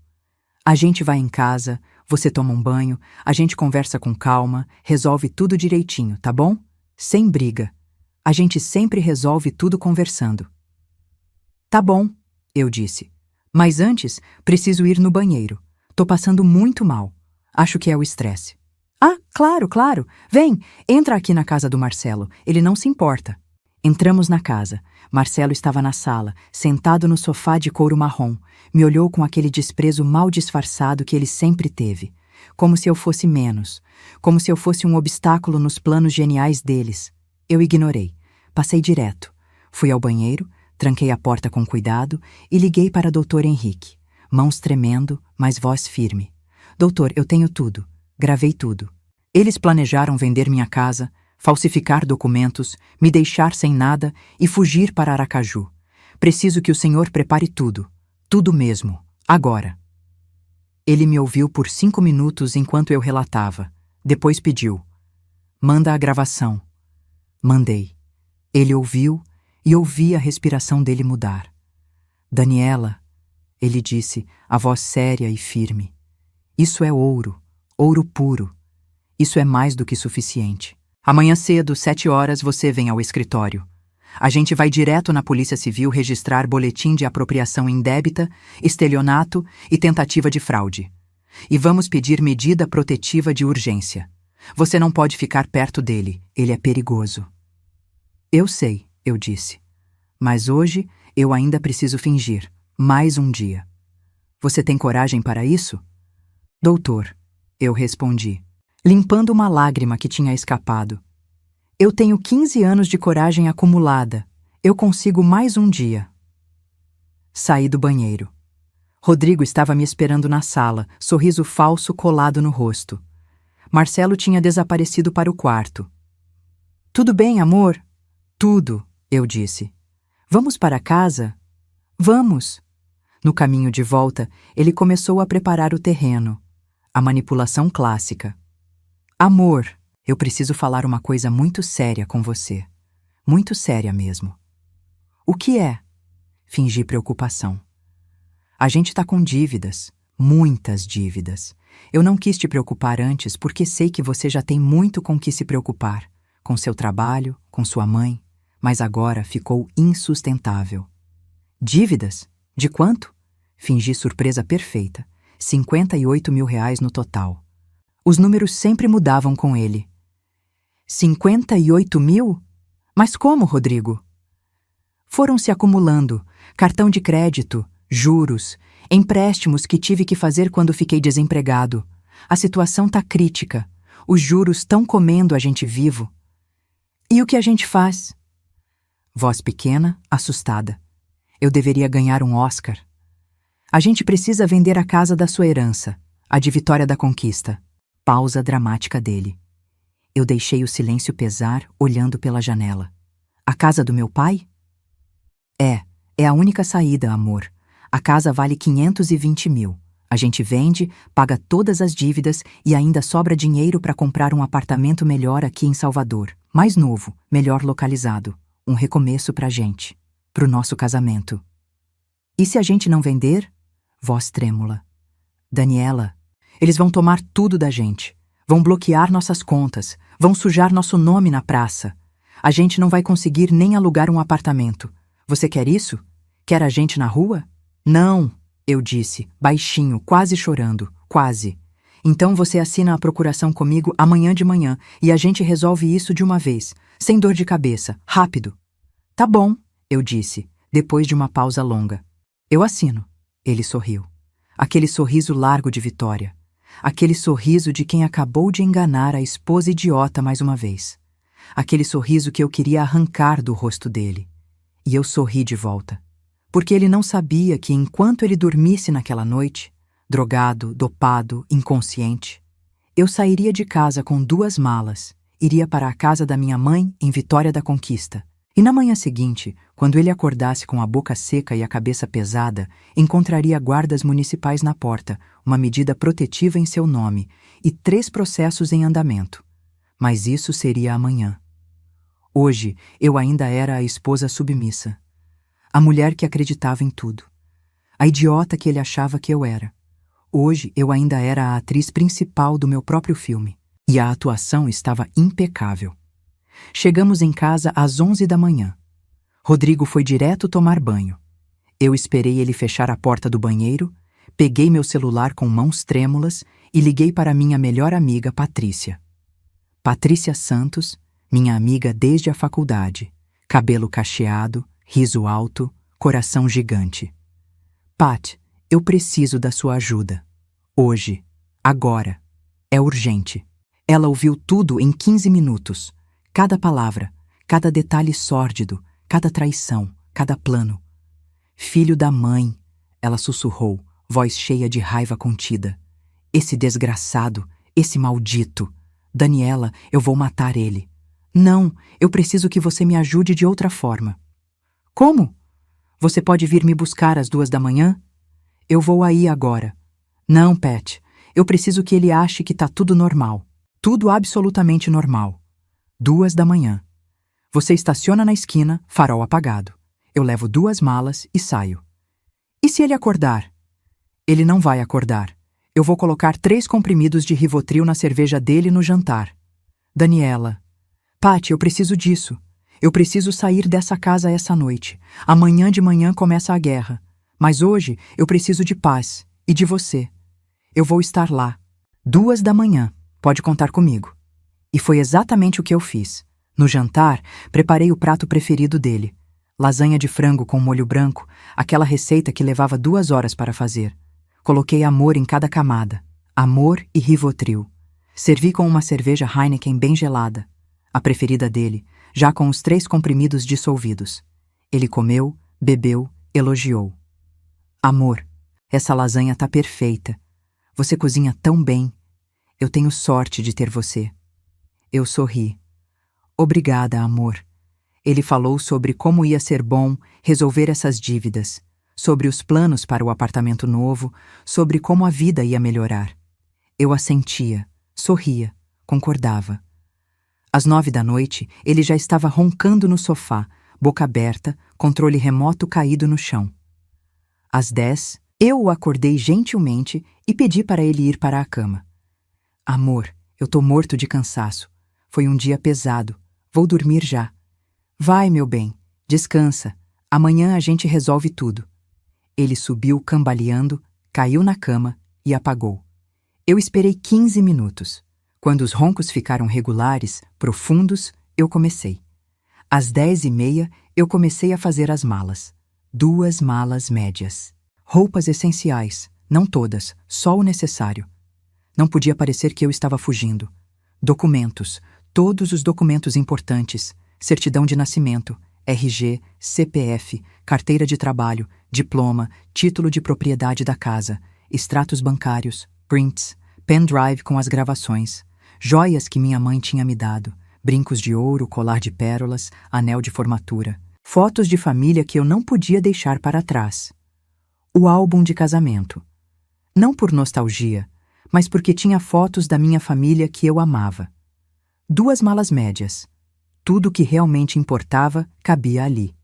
A gente vai em casa, Você toma um banho, a gente conversa com calma, resolve tudo direitinho, tá bom? Sem briga. A gente sempre resolve tudo conversando. Tá bom, eu disse. Mas antes, preciso ir no banheiro. Tô passando muito mal. Acho que é o estresse. Ah, claro, claro. Vem, entra aqui na casa do Marcelo. Ele não se importa. Entramos na casa. Marcelo estava na sala, sentado no sofá de couro marrom. Me olhou com aquele desprezo mal disfarçado que ele sempre teve. Como se eu fosse menos. Como se eu fosse um obstáculo nos planos geniais deles. Eu ignorei. Passei direto. Fui ao banheiro, tranquei a porta com cuidado e liguei para Dr. Henrique. Mãos tremendo, mas voz firme. Doutor, eu tenho tudo. Gravei tudo. Eles planejaram vender minha casa, falsificar documentos, me deixar sem nada e fugir para Aracaju. Preciso que o senhor prepare tudo. Tudo mesmo. Agora. Ele me ouviu por 5 minutos enquanto eu relatava. Depois pediu. Manda a gravação. Mandei. Ele ouviu e ouvi a respiração dele mudar. Daniela, ele disse, a voz séria e firme. Isso é ouro, ouro puro. Isso é mais do que suficiente. Amanhã cedo, 7 horas, você vem ao escritório. A gente vai direto na Polícia Civil registrar boletim de apropriação indébita, estelionato e tentativa de fraude. E vamos pedir medida protetiva de urgência. Você não pode ficar perto dele, ele é perigoso. Eu sei, eu disse. Mas hoje eu ainda preciso fingir. Mais um dia. Você tem coragem para isso? Doutor, eu respondi, limpando uma lágrima que tinha escapado. Eu tenho 15 anos de coragem acumulada. Eu consigo mais um dia. Saí do banheiro. Rodrigo estava me esperando na sala, sorriso falso colado no rosto. Marcelo tinha desaparecido para o quarto. Tudo bem, amor? Tudo, eu disse. Vamos para casa? Vamos. No caminho de volta, ele começou a preparar o terreno. A manipulação clássica. Amor, eu preciso falar uma coisa muito séria com você. Muito séria mesmo. O que é? Fingi preocupação. A gente está com dívidas. Muitas dívidas. Eu não quis te preocupar antes porque sei que você já tem muito com que se preocupar. Com seu trabalho, com sua mãe. Mas agora ficou insustentável. Dívidas? De quanto? Fingi surpresa perfeita. 58 mil reais no total. Os números sempre mudavam com ele. 58 mil? Mas como, Rodrigo? Foram se acumulando. Cartão de crédito, juros, empréstimos que tive que fazer quando fiquei desempregado. A situação tá crítica. Os juros estão comendo a gente vivo. E o que a gente faz? Voz pequena, assustada. Eu deveria ganhar um Oscar. A gente precisa vender a casa da sua herança, a de Vitória da Conquista. Pausa dramática dele. Eu deixei o silêncio pesar, olhando pela janela. A casa do meu pai? É a única saída, amor. A casa vale 520 mil. A gente vende, paga todas as dívidas e ainda sobra dinheiro para comprar um apartamento melhor aqui em Salvador. Mais novo, melhor localizado. Um recomeço pra gente. Pro nosso casamento. E se a gente não vender? Voz trêmula. Daniela, eles vão tomar tudo da gente. Vão bloquear nossas contas. Vão sujar nosso nome na praça. A gente não vai conseguir nem alugar um apartamento. Você quer isso? Quer a gente na rua? Não, eu disse, baixinho, quase chorando, quase. Então você assina a procuração comigo amanhã de manhã e a gente resolve isso de uma vez, sem dor de cabeça, rápido. Tá bom, eu disse, depois de uma pausa longa. Eu assino. Ele sorriu. Aquele sorriso largo de vitória. Aquele sorriso de quem acabou de enganar a esposa idiota mais uma vez. Aquele sorriso que eu queria arrancar do rosto dele. E eu sorri de volta. Porque ele não sabia que enquanto ele dormisse naquela noite, drogado, dopado, inconsciente, eu sairia de casa com 2 malas, iria para a casa da minha mãe em Vitória da Conquista. E na manhã seguinte, quando ele acordasse com a boca seca e a cabeça pesada, encontraria guardas municipais na porta, uma medida protetiva em seu nome e 3 processos em andamento. Mas isso seria amanhã. Hoje, eu ainda era a esposa submissa. A mulher que acreditava em tudo. A idiota que ele achava que eu era. Hoje eu ainda era a atriz principal do meu próprio filme, e a atuação estava impecável. Chegamos em casa às 11 da manhã. Rodrigo foi direto tomar banho. Eu esperei ele fechar a porta do banheiro, peguei meu celular com mãos trêmulas e liguei para minha melhor amiga, Patrícia. Patrícia Santos, minha amiga desde a faculdade, cabelo cacheado, riso alto, coração gigante. Pat, eu preciso da sua ajuda. Hoje, agora. É urgente. Ela ouviu tudo em 15 minutos. Cada palavra, cada detalhe sórdido, cada traição, cada plano. Filho da mãe, ela sussurrou, voz cheia de raiva contida. Esse desgraçado, esse maldito. Daniela, eu vou matar ele. Não, eu preciso que você me ajude de outra forma. Como? Você pode vir me buscar às 2 da manhã? Eu vou aí agora. Não, Pat, eu preciso que ele ache que tá tudo normal. Tudo absolutamente normal. 2 da manhã. Você estaciona na esquina, farol apagado. Eu levo 2 malas e saio. E se ele acordar? Ele não vai acordar. Eu vou colocar 3 comprimidos de Rivotril na cerveja dele no jantar. Daniela. Pat, eu preciso disso. Eu preciso sair dessa casa essa noite. Amanhã de manhã começa a guerra. Mas hoje eu preciso de paz e de você. Eu vou estar lá. 2 da manhã. Pode contar comigo. E foi exatamente o que eu fiz. No jantar, preparei o prato preferido dele. Lasanha de frango com molho branco, aquela receita que levava 2 horas para fazer. Coloquei amor em cada camada. Amor e Rivotril. Servi com uma cerveja Heineken bem gelada. A preferida dele, já com os 3 comprimidos dissolvidos. Ele comeu, bebeu, elogiou. Amor, essa lasanha tá perfeita. Você cozinha tão bem. Eu tenho sorte de ter você. Eu sorri. Obrigada, amor. Ele falou sobre como ia ser bom resolver essas dívidas, sobre os planos para o apartamento novo, sobre como a vida ia melhorar. Eu assentia, sorria, concordava. Às 9 da noite, ele já estava roncando no sofá, boca aberta, controle remoto caído no chão. Às 10, eu o acordei gentilmente e pedi para ele ir para a cama. Amor, eu tô morto de cansaço. Foi um dia pesado. Vou dormir já. Vai, meu bem. Descansa. Amanhã a gente resolve tudo. Ele subiu cambaleando, caiu na cama e apagou. Eu esperei 15 minutos. Quando os roncos ficaram regulares, profundos, eu comecei. Às 10h30, eu comecei a fazer as malas. 2 malas médias. Roupas essenciais, não todas, só o necessário. Não podia parecer que eu estava fugindo. Documentos, todos os documentos importantes, certidão de nascimento, RG, CPF, carteira de trabalho, diploma, título de propriedade da casa, extratos bancários, prints, pendrive com as gravações, joias que minha mãe tinha me dado, brincos de ouro, colar de pérolas, anel de formatura, fotos de família que eu não podia deixar para trás. O álbum de casamento. Não por nostalgia, mas porque tinha fotos da minha família que eu amava. 2 malas médias. Tudo que realmente importava cabia ali.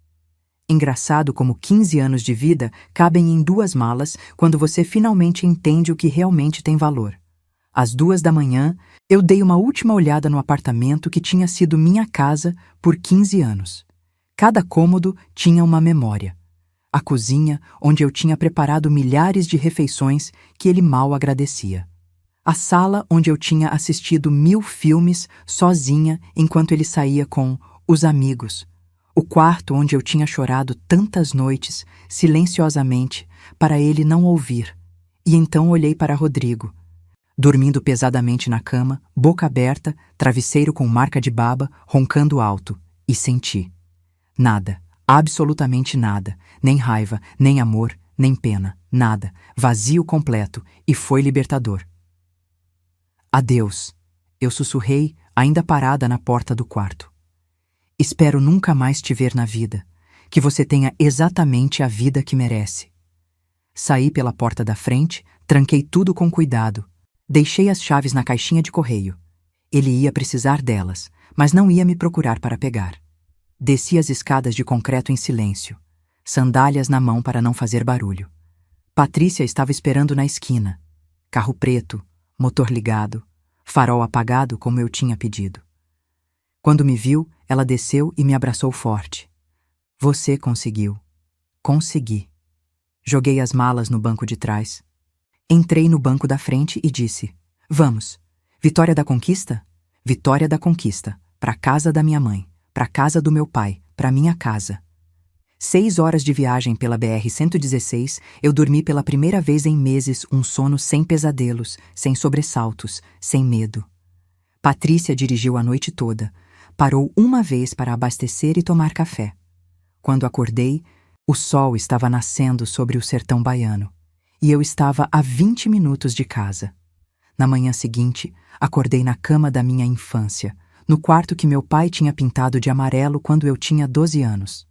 Engraçado como 15 anos de vida cabem em 2 malas quando você finalmente entende o que realmente tem valor. Às 2 da manhã, eu dei uma última olhada no apartamento que tinha sido minha casa por 15 anos. Cada cômodo tinha uma memória. A cozinha, onde eu tinha preparado milhares de refeições que ele mal agradecia. A sala onde eu tinha assistido 1000 filmes sozinha enquanto ele saía com os amigos. O quarto onde eu tinha chorado tantas noites, silenciosamente, para ele não ouvir. E então olhei para Rodrigo, dormindo pesadamente na cama, boca aberta, travesseiro com marca de baba, roncando alto, e senti. Nada, absolutamente nada, nem raiva, nem amor, nem pena, nada, vazio completo, e foi libertador. Adeus, eu sussurrei, ainda parada na porta do quarto. Espero nunca mais te ver na vida, que você tenha exatamente a vida que merece. Saí pela porta da frente, tranquei tudo com cuidado, deixei as chaves na caixinha de correio. Ele ia precisar delas, mas não ia me procurar para pegar. Desci as escadas de concreto em silêncio, sandálias na mão para não fazer barulho. Patrícia estava esperando na esquina. Carro preto, motor ligado, farol apagado como eu tinha pedido. Quando me viu, ela desceu e me abraçou forte. Você conseguiu. Consegui. Joguei as malas no banco de trás. Entrei no banco da frente e disse: Vamos. Vitória da Conquista? Vitória da Conquista. Pra casa da minha mãe, pra casa do meu pai, pra minha casa. 6 horas de viagem pela BR-116, eu dormi pela primeira vez em meses um sono sem pesadelos, sem sobressaltos, sem medo. Patrícia dirigiu a noite toda. Parou uma vez para abastecer e tomar café. Quando acordei, o sol estava nascendo sobre o sertão baiano, e eu estava a 20 minutos de casa. Na manhã seguinte, acordei na cama da minha infância, no quarto que meu pai tinha pintado de amarelo quando eu tinha 12 anos.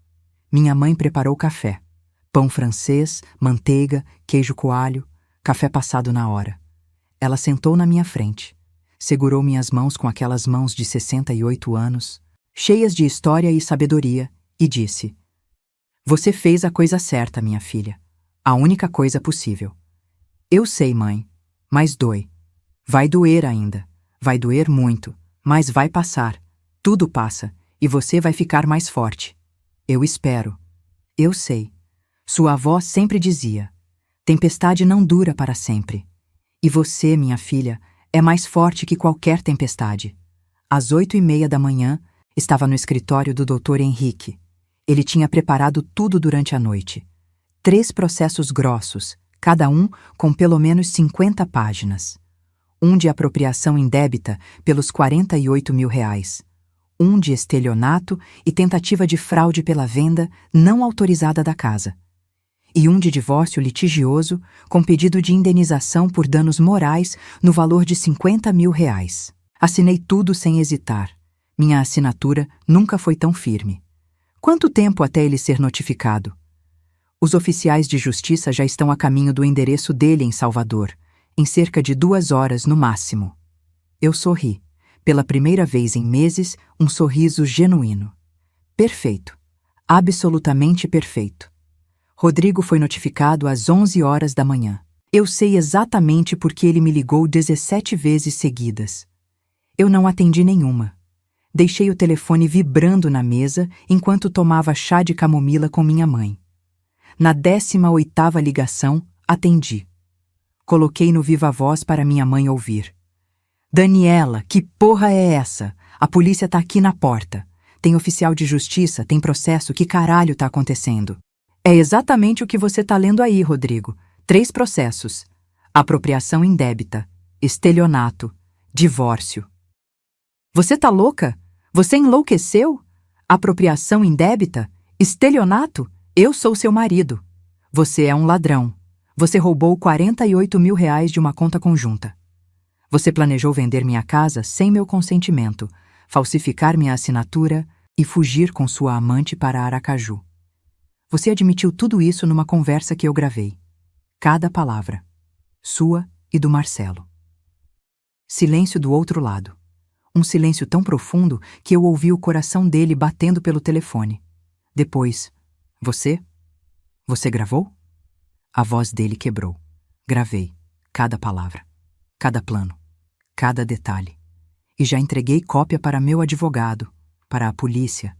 Minha mãe preparou café. Pão francês, manteiga, queijo coalho, café passado na hora. Ela sentou na minha frente, segurou minhas mãos com aquelas mãos de 68 anos, cheias de história e sabedoria, e disse: Você fez a coisa certa, minha filha. A única coisa possível. Eu sei, mãe, mas dói. Vai doer ainda. Vai doer muito, mas vai passar. Tudo passa, e você vai ficar mais forte. Eu espero. Eu sei. Sua avó sempre dizia: tempestade não dura para sempre. E você, minha filha, é mais forte que qualquer tempestade. Às 8h30 da manhã, estava no escritório do Dr. Henrique. Ele tinha preparado tudo durante a noite. 3 processos grossos, cada um com pelo menos 50 páginas. Um de apropriação indébita pelos R$ 48 mil. Um de estelionato e tentativa de fraude pela venda não autorizada da casa. E um de divórcio litigioso com pedido de indenização por danos morais no valor de R$ 50 mil. Assinei tudo sem hesitar. Minha assinatura nunca foi tão firme. Quanto tempo até ele ser notificado? Os oficiais de justiça já estão a caminho do endereço dele em Salvador, em cerca de 2 horas no máximo. Eu sorri. Pela primeira vez em meses, um sorriso genuíno. Perfeito. Absolutamente perfeito. Rodrigo foi notificado às 11 horas da manhã. Eu sei exatamente porque ele me ligou 17 vezes seguidas. Eu não atendi nenhuma. Deixei o telefone vibrando na mesa enquanto tomava chá de camomila com minha mãe. Na 18ª ligação, atendi. Coloquei no viva-voz para minha mãe ouvir. Daniela, que porra é essa? A polícia tá aqui na porta. Tem oficial de justiça, tem processo, que caralho tá acontecendo? É exatamente o que você tá lendo aí, Rodrigo. 3 processos. Apropriação indébita, estelionato, divórcio. Você tá louca? Você enlouqueceu? Apropriação indébita? Estelionato? Eu sou seu marido. Você é um ladrão. Você roubou R$ 48 mil de uma conta conjunta. Você planejou vender minha casa sem meu consentimento, falsificar minha assinatura e fugir com sua amante para Aracaju. Você admitiu tudo isso numa conversa que eu gravei. Cada palavra. Sua e do Marcelo. Silêncio do outro lado. Um silêncio tão profundo que eu ouvi o coração dele batendo pelo telefone. Depois, você? Você gravou? A voz dele quebrou. Gravei. Cada palavra. Cada plano. Cada detalhe. E já entreguei cópia para meu advogado, para a polícia.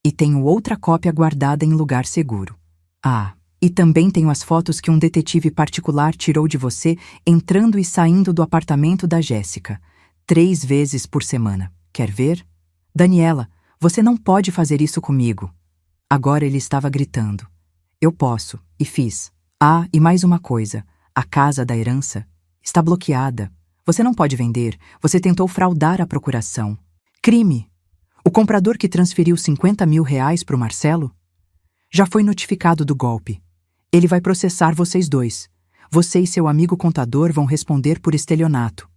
E tenho outra cópia guardada em lugar seguro. Ah, e também tenho as fotos que um detetive particular tirou de você entrando e saindo do apartamento da Jéssica, 3 vezes por semana. Quer ver? Daniela, você não pode fazer isso comigo. Agora ele estava gritando. Eu posso, e fiz. Ah, e mais uma coisa. A casa da herança está bloqueada. Você não pode vender. Você tentou fraudar a procuração. Crime. O comprador que transferiu R$ 50 mil para o Marcelo já foi notificado do golpe. Ele vai processar vocês dois. Você e seu amigo contador vão responder por estelionato.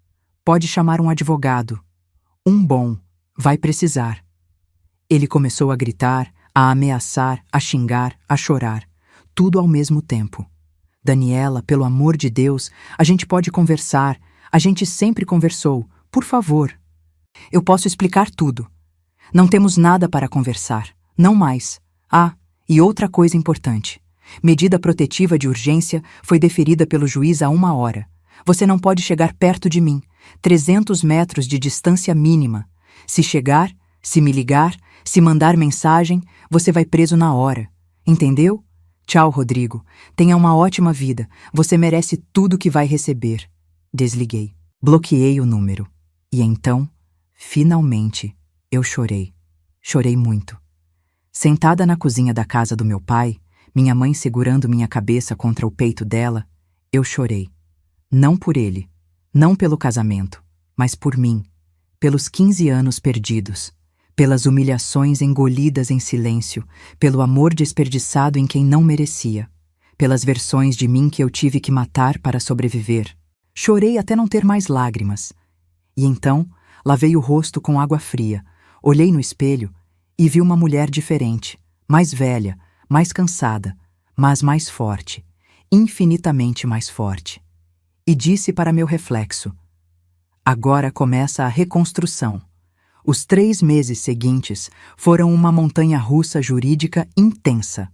Pode chamar um advogado. Um bom. Vai precisar. Ele começou a gritar, a ameaçar, a xingar, a chorar. Tudo ao mesmo tempo. Daniela, pelo amor de Deus, a gente pode conversar. A gente sempre conversou. Por favor. Eu posso explicar tudo. Não temos nada para conversar. Não mais. Ah, e outra coisa importante. Medida protetiva de urgência foi deferida pelo juiz há 1 hora. Você não pode chegar perto de mim. 300 metros de distância mínima. Se chegar, se me ligar, se mandar mensagem, você vai preso na hora. Entendeu? Tchau, Rodrigo. Tenha uma ótima vida. Você merece tudo que vai receber. Desliguei. Bloqueei o número. E então, finalmente, eu chorei. Chorei muito. Sentada na cozinha da casa do meu pai, minha mãe segurando minha cabeça contra o peito dela, eu chorei. Não por ele, não pelo casamento, mas por mim, pelos 15 anos perdidos, pelas humilhações engolidas em silêncio, pelo amor desperdiçado em quem não merecia, pelas versões de mim que eu tive que matar para sobreviver. Chorei até não ter mais lágrimas. E então, lavei o rosto com água fria, olhei no espelho e vi uma mulher diferente, mais velha, mais cansada, mas mais forte, infinitamente mais forte. E disse para meu reflexo: agora começa a reconstrução. Os 3 meses seguintes foram uma montanha-russa jurídica intensa.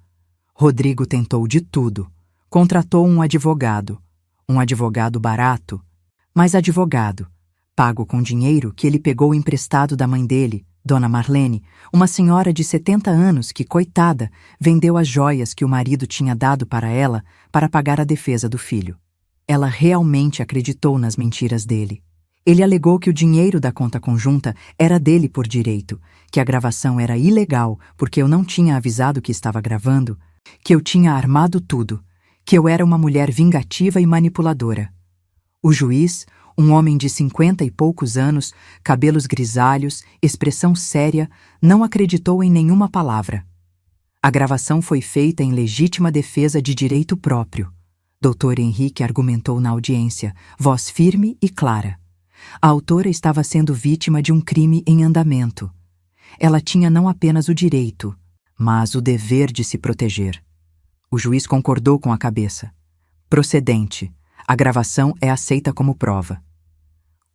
Rodrigo tentou de tudo. Contratou um advogado barato, mas advogado, pago com dinheiro que ele pegou emprestado da mãe dele, Dona Marlene, uma senhora de 70 anos que, coitada, vendeu as joias que o marido tinha dado para ela para pagar a defesa do filho. Ela realmente acreditou nas mentiras dele. Ele alegou que o dinheiro da conta conjunta era dele por direito, que a gravação era ilegal porque eu não tinha avisado que estava gravando, que eu tinha armado tudo, que eu era uma mulher vingativa e manipuladora. O juiz, um homem de 50 e poucos anos, cabelos grisalhos, expressão séria, não acreditou em nenhuma palavra. A gravação foi feita em legítima defesa de direito próprio. Dr. Henrique argumentou na audiência, voz firme e clara. A autora estava sendo vítima de um crime em andamento. Ela tinha não apenas o direito, mas o dever de se proteger. O juiz concordou com a cabeça. Procedente. A gravação é aceita como prova.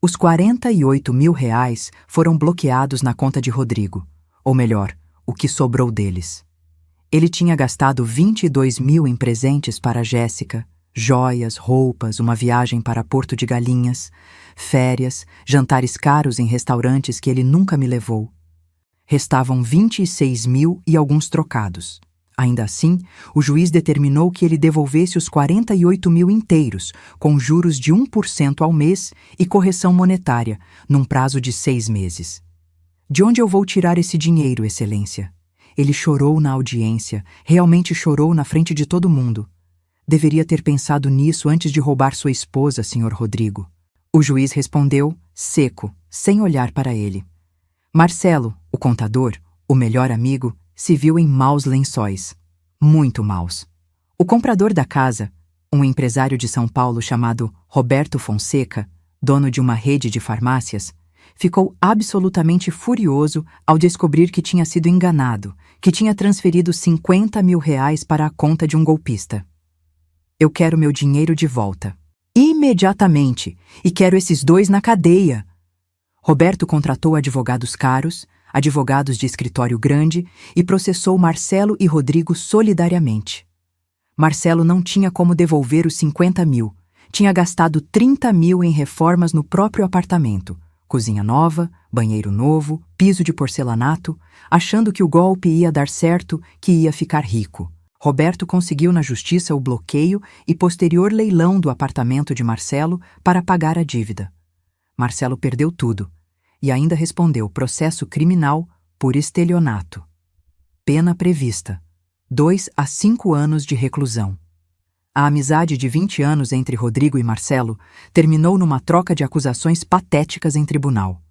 Os R$ 48.000 foram bloqueados na conta de Rodrigo, ou melhor, o que sobrou deles. Ele tinha gastado 22.000 em presentes para Jéssica, joias, roupas, uma viagem para Porto de Galinhas, férias, jantares caros em restaurantes que ele nunca me levou. Restavam 26.000 e alguns trocados. Ainda assim, o juiz determinou que ele devolvesse os 48.000 inteiros, com juros de 1% ao mês e correção monetária, num prazo de 6 meses. De onde eu vou tirar esse dinheiro, Excelência? Ele chorou na audiência, realmente chorou na frente de todo mundo. Deveria ter pensado nisso antes de roubar sua esposa, Sr. Rodrigo. O juiz respondeu, seco, sem olhar para ele. Marcelo, o contador, o melhor amigo, se viu em maus lençóis. Muito maus. O comprador da casa, um empresário de São Paulo chamado Roberto Fonseca, dono de uma rede de farmácias, ficou absolutamente furioso ao descobrir que tinha sido enganado, que tinha transferido R$ 50.000 para a conta de um golpista. Eu quero meu dinheiro de volta. Imediatamente! E quero esses 2 na cadeia! Roberto contratou advogados caros, advogados de escritório grande e processou Marcelo e Rodrigo solidariamente. Marcelo não tinha como devolver os 50.000. Tinha gastado 30.000 em reformas no próprio apartamento. Cozinha nova, banheiro novo, piso de porcelanato, achando que o golpe ia dar certo, que ia ficar rico. Roberto conseguiu na justiça o bloqueio e posterior leilão do apartamento de Marcelo para pagar a dívida. Marcelo perdeu tudo e ainda respondeu processo criminal por estelionato. Pena prevista: 2 a 5 anos de reclusão. A amizade de 20 anos entre Rodrigo e Marcelo terminou numa troca de acusações patéticas em tribunal.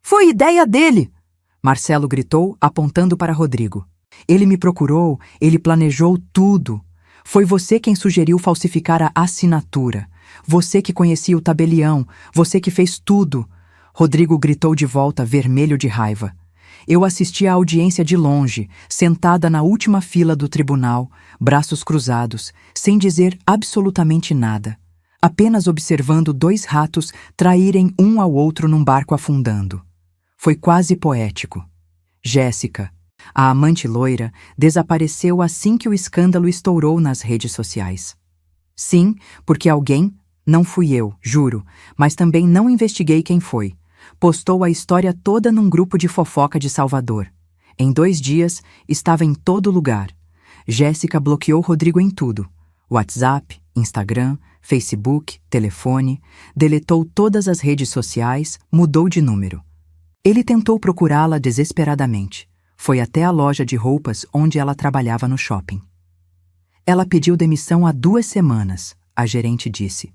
Foi ideia dele! Marcelo gritou, apontando para Rodrigo. Ele me procurou, ele planejou tudo. Foi você quem sugeriu falsificar a assinatura. Você que conhecia o tabelião, você que fez tudo. Rodrigo gritou de volta, vermelho de raiva. Eu assisti à audiência de longe, sentada na última fila do tribunal, braços cruzados, sem dizer absolutamente nada, apenas observando 2 ratos traírem um ao outro num barco afundando. Foi quase poético. Jéssica, a amante loira, desapareceu assim que o escândalo estourou nas redes sociais. Sim, porque alguém, Não fui eu, juro, mas também não investiguei quem foi. Postou a história toda num grupo de fofoca de Salvador. Em 2 dias, estava em todo lugar. Jéssica bloqueou Rodrigo em tudo: WhatsApp, Instagram, Facebook, telefone, deletou todas as redes sociais, mudou de número. Ele tentou procurá-la desesperadamente. Foi até a loja de roupas onde ela trabalhava no shopping. Ela pediu demissão há 2 semanas, a gerente disse.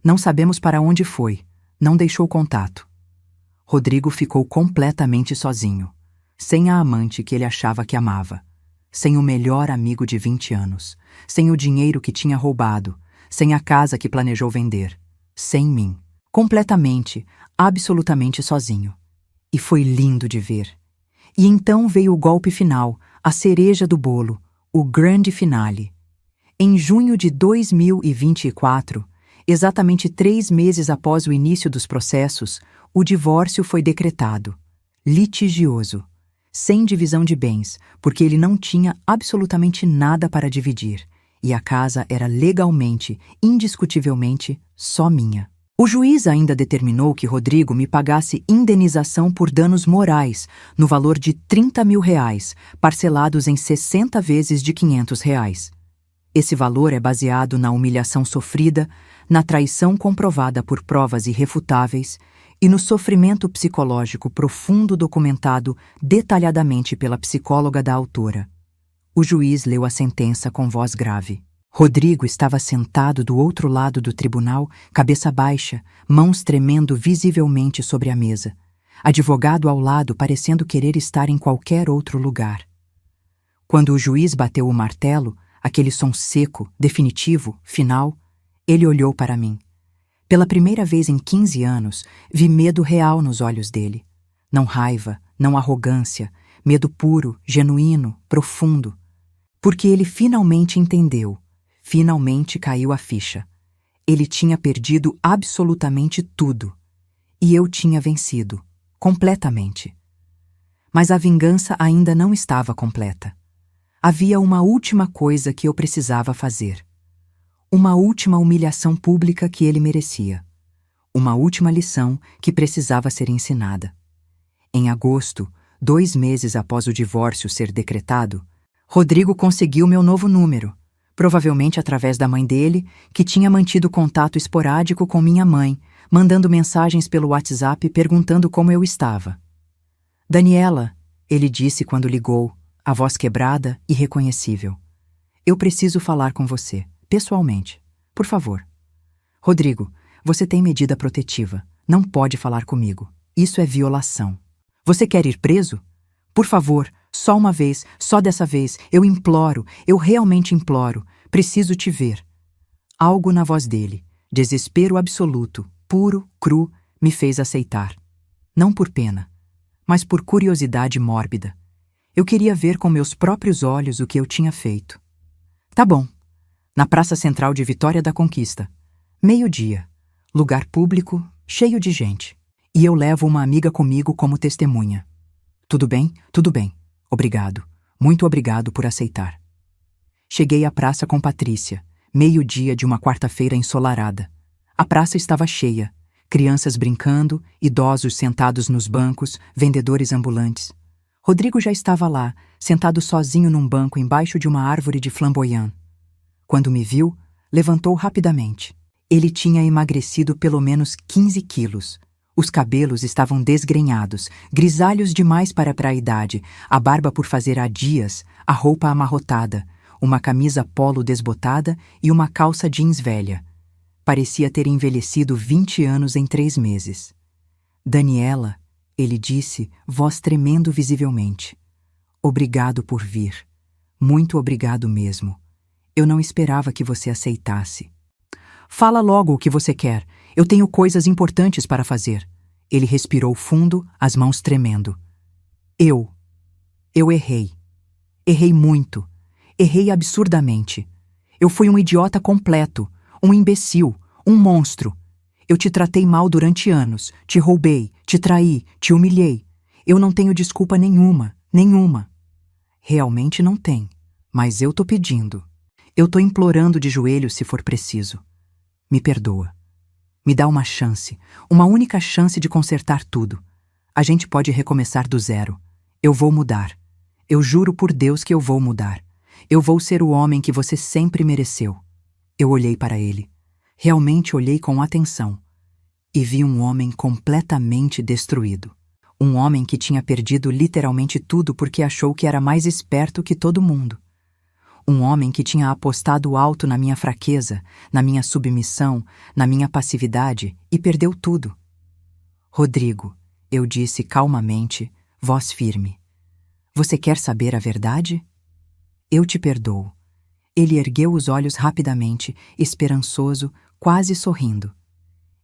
Não sabemos para onde foi, não deixou contato. Rodrigo ficou completamente sozinho, sem a amante que ele achava que amava, sem o melhor amigo de 20 anos, sem o dinheiro que tinha roubado, sem a casa que planejou vender, sem mim, completamente, absolutamente sozinho. E foi lindo de ver. E então veio o golpe final, a cereja do bolo, o grande finale. Em junho de 2024, exatamente 3 meses após o início dos processos, o divórcio foi decretado. Litigioso. Sem divisão de bens, porque ele não tinha absolutamente nada para dividir. E a casa era legalmente, indiscutivelmente, só minha. O juiz ainda determinou que Rodrigo me pagasse indenização por danos morais, no valor de R$30 mil, parcelados em 60 vezes de R$500. Esse valor é baseado na humilhação sofrida, na traição comprovada por provas irrefutáveis e no sofrimento psicológico profundo documentado detalhadamente pela psicóloga da autora. O juiz leu a sentença com voz grave. Rodrigo estava sentado do outro lado do tribunal, cabeça baixa, mãos tremendo visivelmente sobre a mesa. Advogado ao lado, parecendo querer estar em qualquer outro lugar. Quando o juiz bateu o martelo, aquele som seco, definitivo, final, ele olhou para mim. Pela primeira vez em 15 anos, vi medo real nos olhos dele. Não raiva, não arrogância, medo puro, genuíno, profundo. Porque ele finalmente entendeu. Finalmente caiu a ficha. Ele tinha perdido absolutamente tudo. E eu tinha vencido. Completamente. Mas a vingança ainda não estava completa. Havia uma última coisa que eu precisava fazer. Uma última humilhação pública que ele merecia. Uma última lição que precisava ser ensinada. Em agosto, 2 meses após o divórcio ser decretado, Rodrigo conseguiu meu novo número. Provavelmente através da mãe dele, que tinha mantido contato esporádico com minha mãe, mandando mensagens pelo WhatsApp perguntando como eu estava. Daniela, ele disse quando ligou, a voz quebrada e reconhecível. Eu preciso falar com você, pessoalmente. Por favor. Rodrigo, você tem medida protetiva. Não pode falar comigo. Isso é violação. Você quer ir preso? Por favor, só uma vez, só dessa vez, eu imploro, eu realmente imploro, preciso te ver. Algo na voz dele, desespero absoluto, puro, cru, me fez aceitar. Não por pena, mas por curiosidade mórbida. Eu queria ver com meus próprios olhos o que eu tinha feito. Tá bom. Na Praça Central de Vitória da Conquista. 12h. Lugar público, cheio de gente. E eu levo uma amiga comigo como testemunha. Tudo bem? Tudo bem. Obrigado. Muito obrigado por aceitar. Cheguei à praça com Patrícia, 12h de uma quarta-feira ensolarada. A praça estava cheia. Crianças brincando, idosos sentados nos bancos, vendedores ambulantes. Rodrigo já estava lá, sentado sozinho num banco embaixo de uma árvore de flamboyant. Quando me viu, levantou rapidamente. Ele tinha emagrecido pelo menos 15 quilos. Os cabelos estavam desgrenhados, grisalhos demais para a idade, a barba por fazer há dias, a roupa amarrotada, uma camisa polo desbotada e uma calça jeans velha. Parecia ter envelhecido 20 anos em 3 meses. Daniela, ele disse, voz tremendo visivelmente. Obrigado por vir. Muito obrigado mesmo. Eu não esperava que você aceitasse. Fala logo o que você quer. Eu tenho coisas importantes para fazer. Ele respirou fundo, as mãos tremendo. Eu errei. Errei muito. Errei absurdamente. Eu fui um idiota completo, um imbecil, um monstro. Eu te tratei mal durante anos, te roubei, te traí, te humilhei. Eu não tenho desculpa nenhuma, nenhuma. Realmente não tem, mas eu tô pedindo. Eu tô implorando de joelhos se for preciso. Me perdoa. Me dá uma única chance de consertar tudo. A gente pode recomeçar do zero. Eu vou mudar. Eu juro por Deus que eu vou mudar. Eu vou ser o homem que você sempre mereceu. Eu olhei para ele. Realmente olhei com atenção. E vi um homem completamente destruído. Um homem que tinha perdido literalmente tudo porque achou que era mais esperto que todo mundo. Um homem que tinha apostado alto na minha fraqueza, na minha submissão, na minha passividade e perdeu tudo. Rodrigo, eu disse calmamente, voz firme. Você quer saber a verdade? Eu te perdoo. Ele ergueu os olhos rapidamente, esperançoso, quase sorrindo.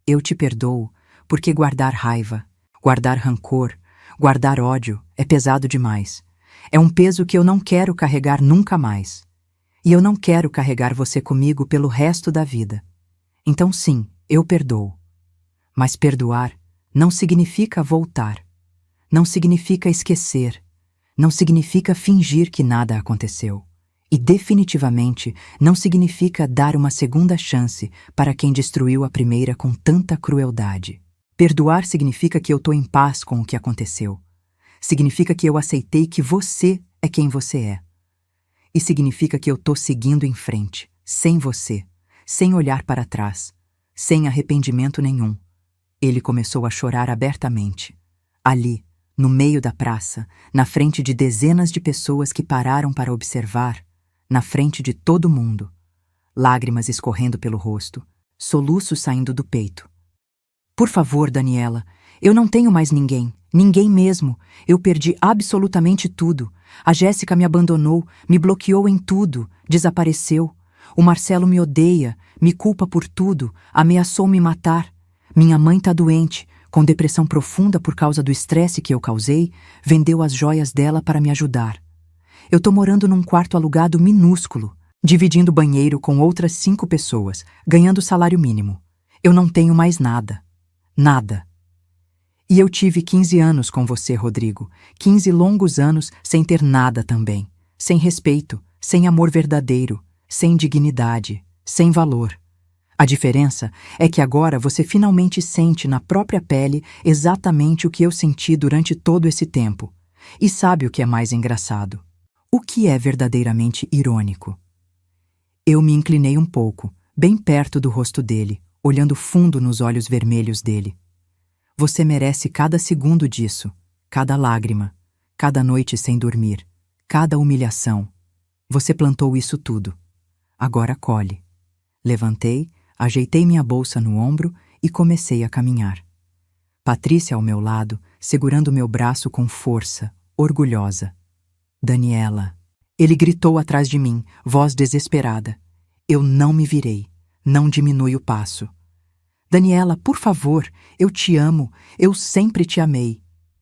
Eu te perdoo porque guardar raiva, guardar rancor, guardar ódio é pesado demais. É um peso que eu não quero carregar nunca mais. E eu não quero carregar você comigo pelo resto da vida. Então sim, eu perdoo. Mas perdoar não significa voltar. Não significa esquecer. Não significa fingir que nada aconteceu. E definitivamente não significa dar uma segunda chance para quem destruiu a primeira com tanta crueldade. Perdoar significa que eu estou em paz com o que aconteceu. Significa que eu aceitei que você é quem você é. E significa que eu estou seguindo em frente, sem você, sem olhar para trás, sem arrependimento nenhum. Ele começou a chorar abertamente. Ali, no meio da praça, na frente de dezenas de pessoas que pararam para observar, na frente de todo mundo. Lágrimas escorrendo pelo rosto, soluços saindo do peito. Por favor, Daniela, eu não tenho mais ninguém. Ninguém mesmo. Eu perdi absolutamente tudo. A Jéssica me abandonou, me bloqueou em tudo, desapareceu. O Marcelo me odeia, me culpa por tudo, ameaçou me matar. Minha mãe tá doente, com depressão profunda por causa do estresse que eu causei, vendeu as joias dela para me ajudar. Eu tô morando num quarto alugado minúsculo, dividindo banheiro com outras 5 pessoas, ganhando salário mínimo. Eu não tenho mais nada. Nada. E eu tive 15 anos com você, Rodrigo. 15 longos anos sem ter nada também. Sem respeito, sem amor verdadeiro, sem dignidade, sem valor. A diferença é que agora você finalmente sente na própria pele exatamente o que eu senti durante todo esse tempo. E sabe o que é mais engraçado? O que é verdadeiramente irônico? Eu me inclinei um pouco, bem perto do rosto dele, olhando fundo nos olhos vermelhos dele. Você merece cada segundo disso, cada lágrima, cada noite sem dormir, cada humilhação. Você plantou isso tudo. Agora colhe. Levantei, ajeitei minha bolsa no ombro e comecei a caminhar. Patrícia ao meu lado, segurando meu braço com força, orgulhosa. Daniela. Ele gritou atrás de mim, voz desesperada. Eu não me virei, não diminui o passo. Daniela, por favor, eu te amo, eu sempre te amei.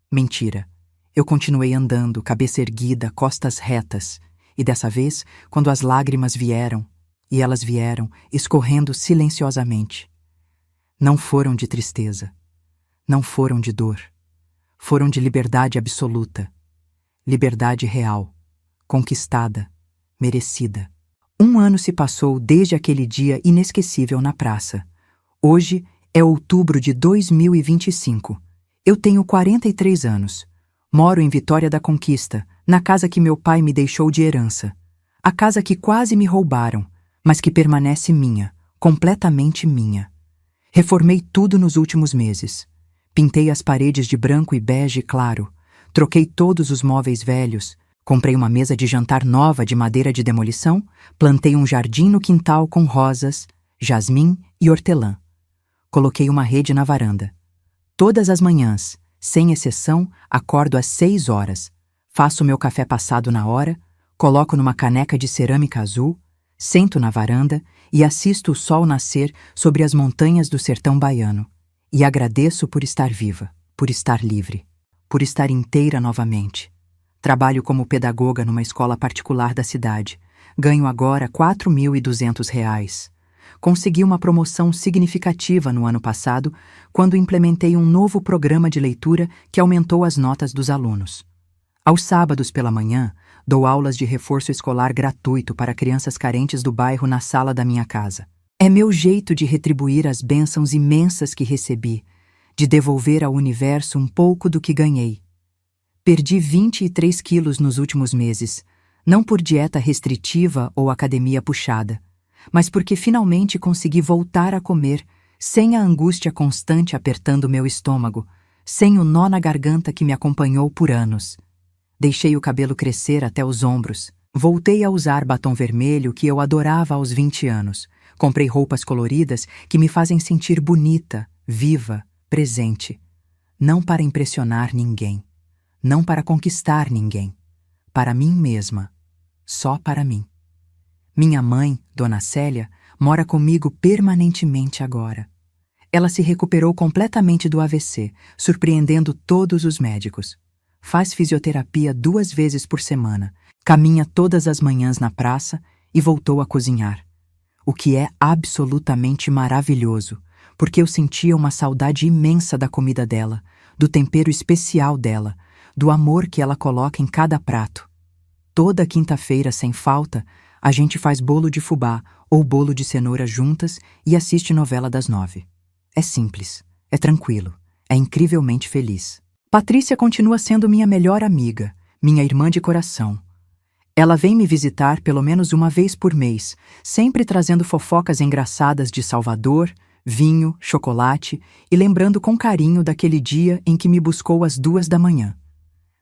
Mentira. Eu continuei andando, cabeça erguida, costas retas. E dessa vez, quando as lágrimas vieram, e elas vieram, escorrendo silenciosamente. Não foram de tristeza. Não foram de dor. Foram de liberdade absoluta. Liberdade real. Conquistada. Merecida. 1 ano se passou desde aquele dia inesquecível na praça. Hoje é outubro de 2025. Eu tenho 43 anos. Moro em Vitória da Conquista, na casa que meu pai me deixou de herança. A casa que quase me roubaram, mas que permanece minha, completamente minha. Reformei tudo nos últimos meses. Pintei as paredes de branco e bege claro. Troquei todos os móveis velhos. Comprei uma mesa de jantar nova de madeira de demolição. Plantei um jardim no quintal com rosas, jasmim e hortelã. Coloquei uma rede na varanda. Todas as manhãs, sem exceção, acordo às 6 horas. Faço meu café passado na hora, coloco numa caneca de cerâmica azul, sento na varanda e assisto o sol nascer sobre as montanhas do sertão baiano. E agradeço por estar viva, por estar livre, por estar inteira novamente. Trabalho como pedagoga numa escola particular da cidade. Ganho agora R$ 4.200. Consegui uma promoção significativa no ano passado, quando implementei um novo programa de leitura que aumentou as notas dos alunos. Aos sábados pela manhã, dou aulas de reforço escolar gratuito para crianças carentes do bairro na sala da minha casa. É meu jeito de retribuir as bênçãos imensas que recebi, de devolver ao universo um pouco do que ganhei. Perdi 23 quilos nos últimos meses, não por dieta restritiva ou academia puxada, mas porque finalmente consegui voltar a comer sem a angústia constante apertando meu estômago, sem o nó na garganta que me acompanhou por anos. Deixei o cabelo crescer até os ombros. Voltei a usar batom vermelho que eu adorava aos 20 anos. Comprei roupas coloridas que me fazem sentir bonita, viva, presente. Não para impressionar ninguém. Não para conquistar ninguém. Para mim mesma. Só para mim. Minha mãe, Dona Célia, mora comigo permanentemente agora. Ela se recuperou completamente do AVC, surpreendendo todos os médicos. Faz fisioterapia 2 vezes por semana, caminha todas as manhãs na praça e voltou a cozinhar. O que é absolutamente maravilhoso, porque eu sentia uma saudade imensa da comida dela, do tempero especial dela, do amor que ela coloca em cada prato. Toda quinta-feira, sem falta, a gente faz bolo de fubá ou bolo de cenoura juntas e assiste novela das 9. É simples, é tranquilo, é incrivelmente feliz. Patrícia continua sendo minha melhor amiga, minha irmã de coração. Ela vem me visitar pelo menos uma vez por mês, sempre trazendo fofocas engraçadas de Salvador, vinho, chocolate e lembrando com carinho daquele dia em que me buscou às 2 da manhã.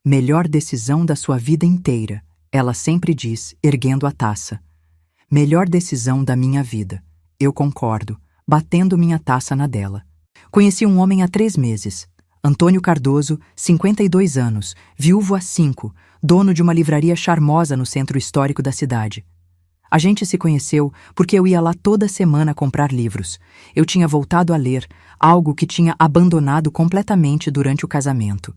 Melhor decisão da sua vida inteira, ela sempre diz, erguendo a taça. Melhor decisão da minha vida, eu concordo, batendo minha taça na dela. Conheci um homem há 3 meses. Antônio Cardoso, 52 anos, viúvo há 5, dono de uma livraria charmosa no centro histórico da cidade. A gente se conheceu porque eu ia lá toda semana comprar livros. Eu tinha voltado a ler, algo que tinha abandonado completamente durante o casamento.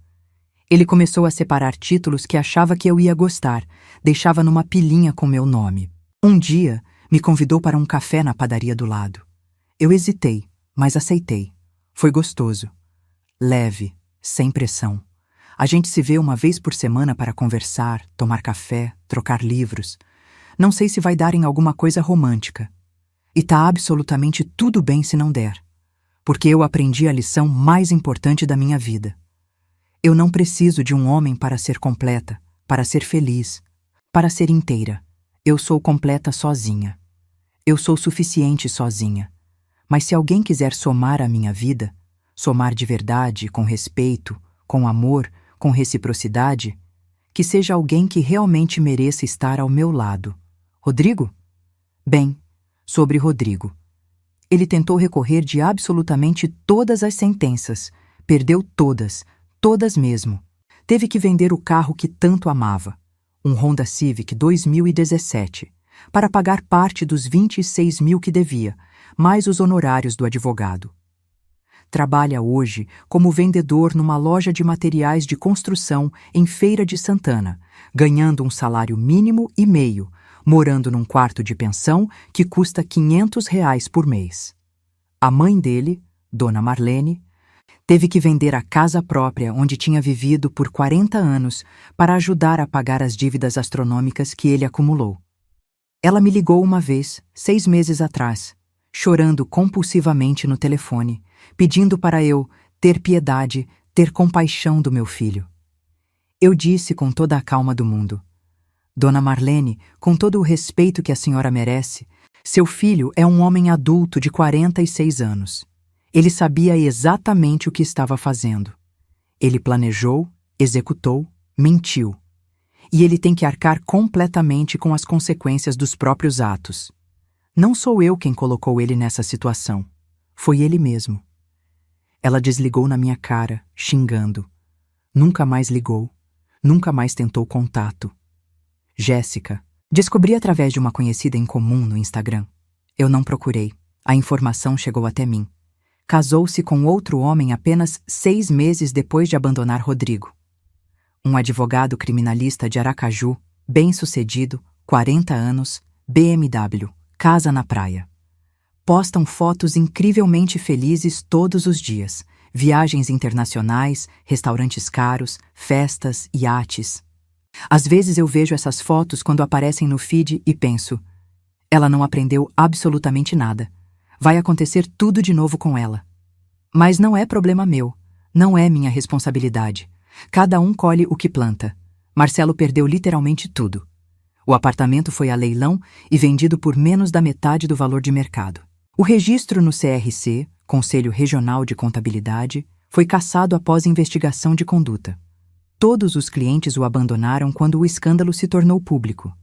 Ele começou a separar títulos que achava que eu ia gostar, deixava numa pilhinha com meu nome. Um dia, me convidou para um café na padaria do lado. Eu hesitei, mas aceitei. Foi gostoso. Leve, sem pressão. A gente se vê uma vez por semana para conversar, tomar café, trocar livros. Não sei se vai dar em alguma coisa romântica. E tá absolutamente tudo bem se não der. Porque eu aprendi a lição mais importante da minha vida. Eu não preciso de um homem para ser completa, para ser feliz, para ser inteira. Eu sou completa sozinha. Eu sou suficiente sozinha. Mas se alguém quiser somar a minha vida, somar de verdade, com respeito, com amor, com reciprocidade, que seja alguém que realmente mereça estar ao meu lado. Rodrigo? Bem, sobre Rodrigo. Ele tentou recorrer de absolutamente todas as sentenças, perdeu todas, todas mesmo. Teve que vender o carro que tanto amava, um Honda Civic 2017, para pagar parte dos 26 mil que devia, mais os honorários do advogado. Trabalha hoje como vendedor numa loja de materiais de construção em Feira de Santana, ganhando um salário mínimo e meio, morando num quarto de pensão que custa R$ 500 por mês. A mãe dele, Dona Marlene, teve que vender a casa própria onde tinha vivido por 40 anos para ajudar a pagar as dívidas astronômicas que ele acumulou. Ela me ligou uma vez, 6 meses atrás, chorando compulsivamente no telefone, pedindo para eu ter piedade, ter compaixão do meu filho. Eu disse com toda a calma do mundo: Dona Marlene, com todo o respeito que a senhora merece, seu filho é um homem adulto de 46 anos. Ele sabia exatamente o que estava fazendo. Ele planejou, executou, mentiu. E ele tem que arcar completamente com as consequências dos próprios atos. Não sou eu quem colocou ele nessa situação. Foi ele mesmo. Ela desligou na minha cara, xingando. Nunca mais ligou. Nunca mais tentou contato. Jéssica. Descobri através de uma conhecida em comum no Instagram. Eu não procurei. A informação chegou até mim. Casou-se com outro homem apenas 6 meses depois de abandonar Rodrigo. Um advogado criminalista de Aracaju, bem-sucedido, 40 anos, BMW, casa na praia. Postam fotos incrivelmente felizes todos os dias. Viagens internacionais, restaurantes caros, festas, iates. Às vezes eu vejo essas fotos quando aparecem no feed e penso: ela não aprendeu absolutamente nada. Vai acontecer tudo de novo com ela. Mas não é problema meu. Não é minha responsabilidade. Cada um colhe o que planta. Marcelo perdeu literalmente tudo. O apartamento foi a leilão e vendido por menos da metade do valor de mercado. O registro no CRC, Conselho Regional de Contabilidade, foi cassado após investigação de conduta. Todos os clientes o abandonaram quando o escândalo se tornou público.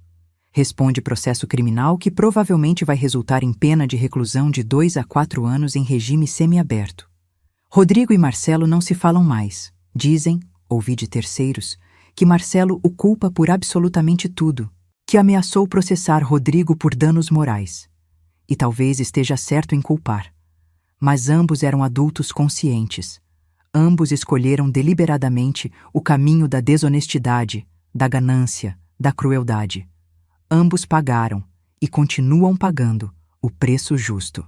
Responde processo criminal que provavelmente vai resultar em pena de reclusão de 2 a 4 anos em regime semiaberto. Rodrigo e Marcelo não se falam mais. Dizem, ouvi de terceiros, que Marcelo o culpa por absolutamente tudo, que ameaçou processar Rodrigo por danos morais. E talvez esteja certo em culpar. Mas ambos eram adultos conscientes. Ambos escolheram deliberadamente o caminho da desonestidade, da ganância, da crueldade. Ambos pagaram, e continuam pagando, o preço justo.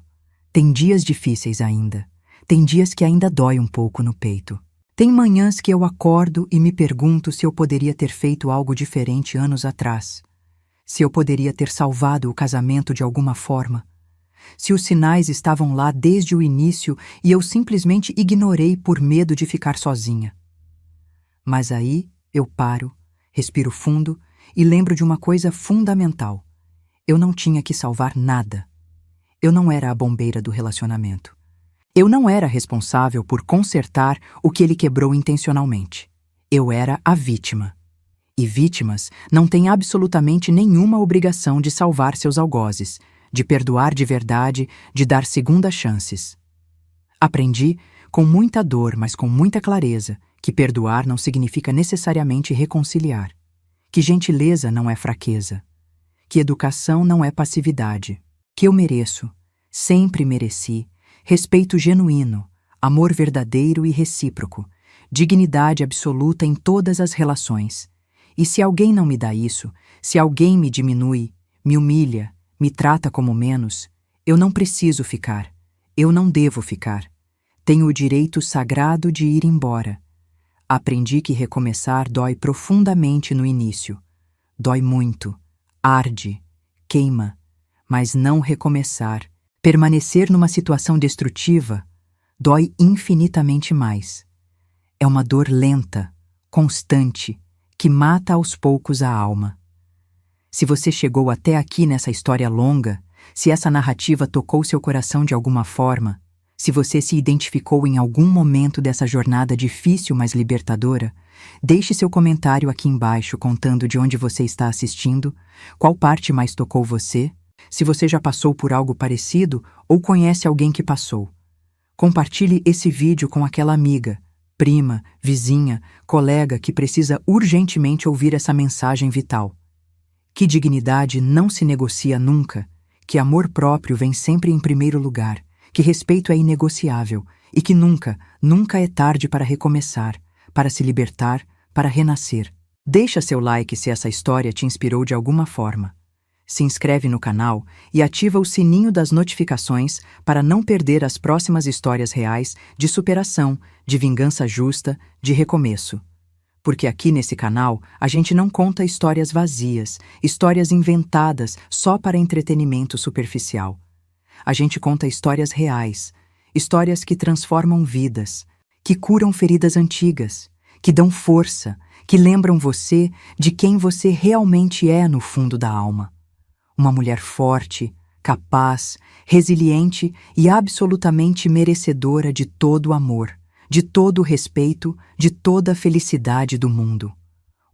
Tem dias difíceis ainda. Tem dias que ainda dói um pouco no peito. Tem manhãs que eu acordo e me pergunto se eu poderia ter feito algo diferente anos atrás. Se eu poderia ter salvado o casamento de alguma forma. Se os sinais estavam lá desde o início e eu simplesmente ignorei por medo de ficar sozinha. Mas aí eu paro, respiro fundo e lembro de uma coisa fundamental. Eu não tinha que salvar nada. Eu não era a bombeira do relacionamento. Eu não era responsável por consertar o que ele quebrou intencionalmente. Eu era a vítima. E vítimas não têm absolutamente nenhuma obrigação de salvar seus algozes, de perdoar de verdade, de dar segundas chances. Aprendi, com muita dor, mas com muita clareza, que perdoar não significa necessariamente reconciliar, que gentileza não é fraqueza, que educação não é passividade, que eu mereço, sempre mereci, respeito genuíno, amor verdadeiro e recíproco, dignidade absoluta em todas as relações. E se alguém não me dá isso, se alguém me diminui, me humilha, me trata como menos, eu não preciso ficar, eu não devo ficar. Tenho o direito sagrado de ir embora. Aprendi que recomeçar dói profundamente no início. Dói muito, arde, queima, mas não recomeçar, permanecer numa situação destrutiva, dói infinitamente mais. É uma dor lenta, constante, que mata aos poucos a alma. Se você chegou até aqui nessa história longa, se essa narrativa tocou seu coração de alguma forma, se você se identificou em algum momento dessa jornada difícil mas libertadora, deixe seu comentário aqui embaixo contando de onde você está assistindo, qual parte mais tocou você, se você já passou por algo parecido ou conhece alguém que passou. Compartilhe esse vídeo com aquela amiga, prima, vizinha, colega que precisa urgentemente ouvir essa mensagem vital. Que dignidade não se negocia nunca, que amor próprio vem sempre em primeiro lugar, que respeito é inegociável e que nunca, nunca é tarde para recomeçar, para se libertar, para renascer. Deixa seu like se essa história te inspirou de alguma forma. Se inscreve no canal e ativa o sininho das notificações para não perder as próximas histórias reais de superação, de vingança justa, de recomeço. Porque aqui nesse canal a gente não conta histórias vazias, histórias inventadas só para entretenimento superficial. A gente conta histórias reais, histórias que transformam vidas, que curam feridas antigas, que dão força, que lembram você de quem você realmente é no fundo da alma. Uma mulher forte, capaz, resiliente e absolutamente merecedora de todo o amor, de todo o respeito, de toda a felicidade do mundo.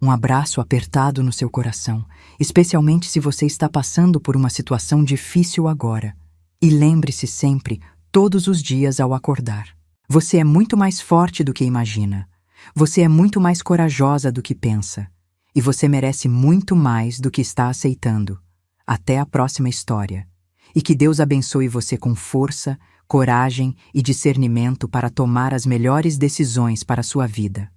Um abraço apertado no seu coração, especialmente se você está passando por uma situação difícil agora. E lembre-se sempre, todos os dias ao acordar. Você é muito mais forte do que imagina. Você é muito mais corajosa do que pensa. E você merece muito mais do que está aceitando. Até a próxima história. E que Deus abençoe você com força, coragem e discernimento para tomar as melhores decisões para a sua vida.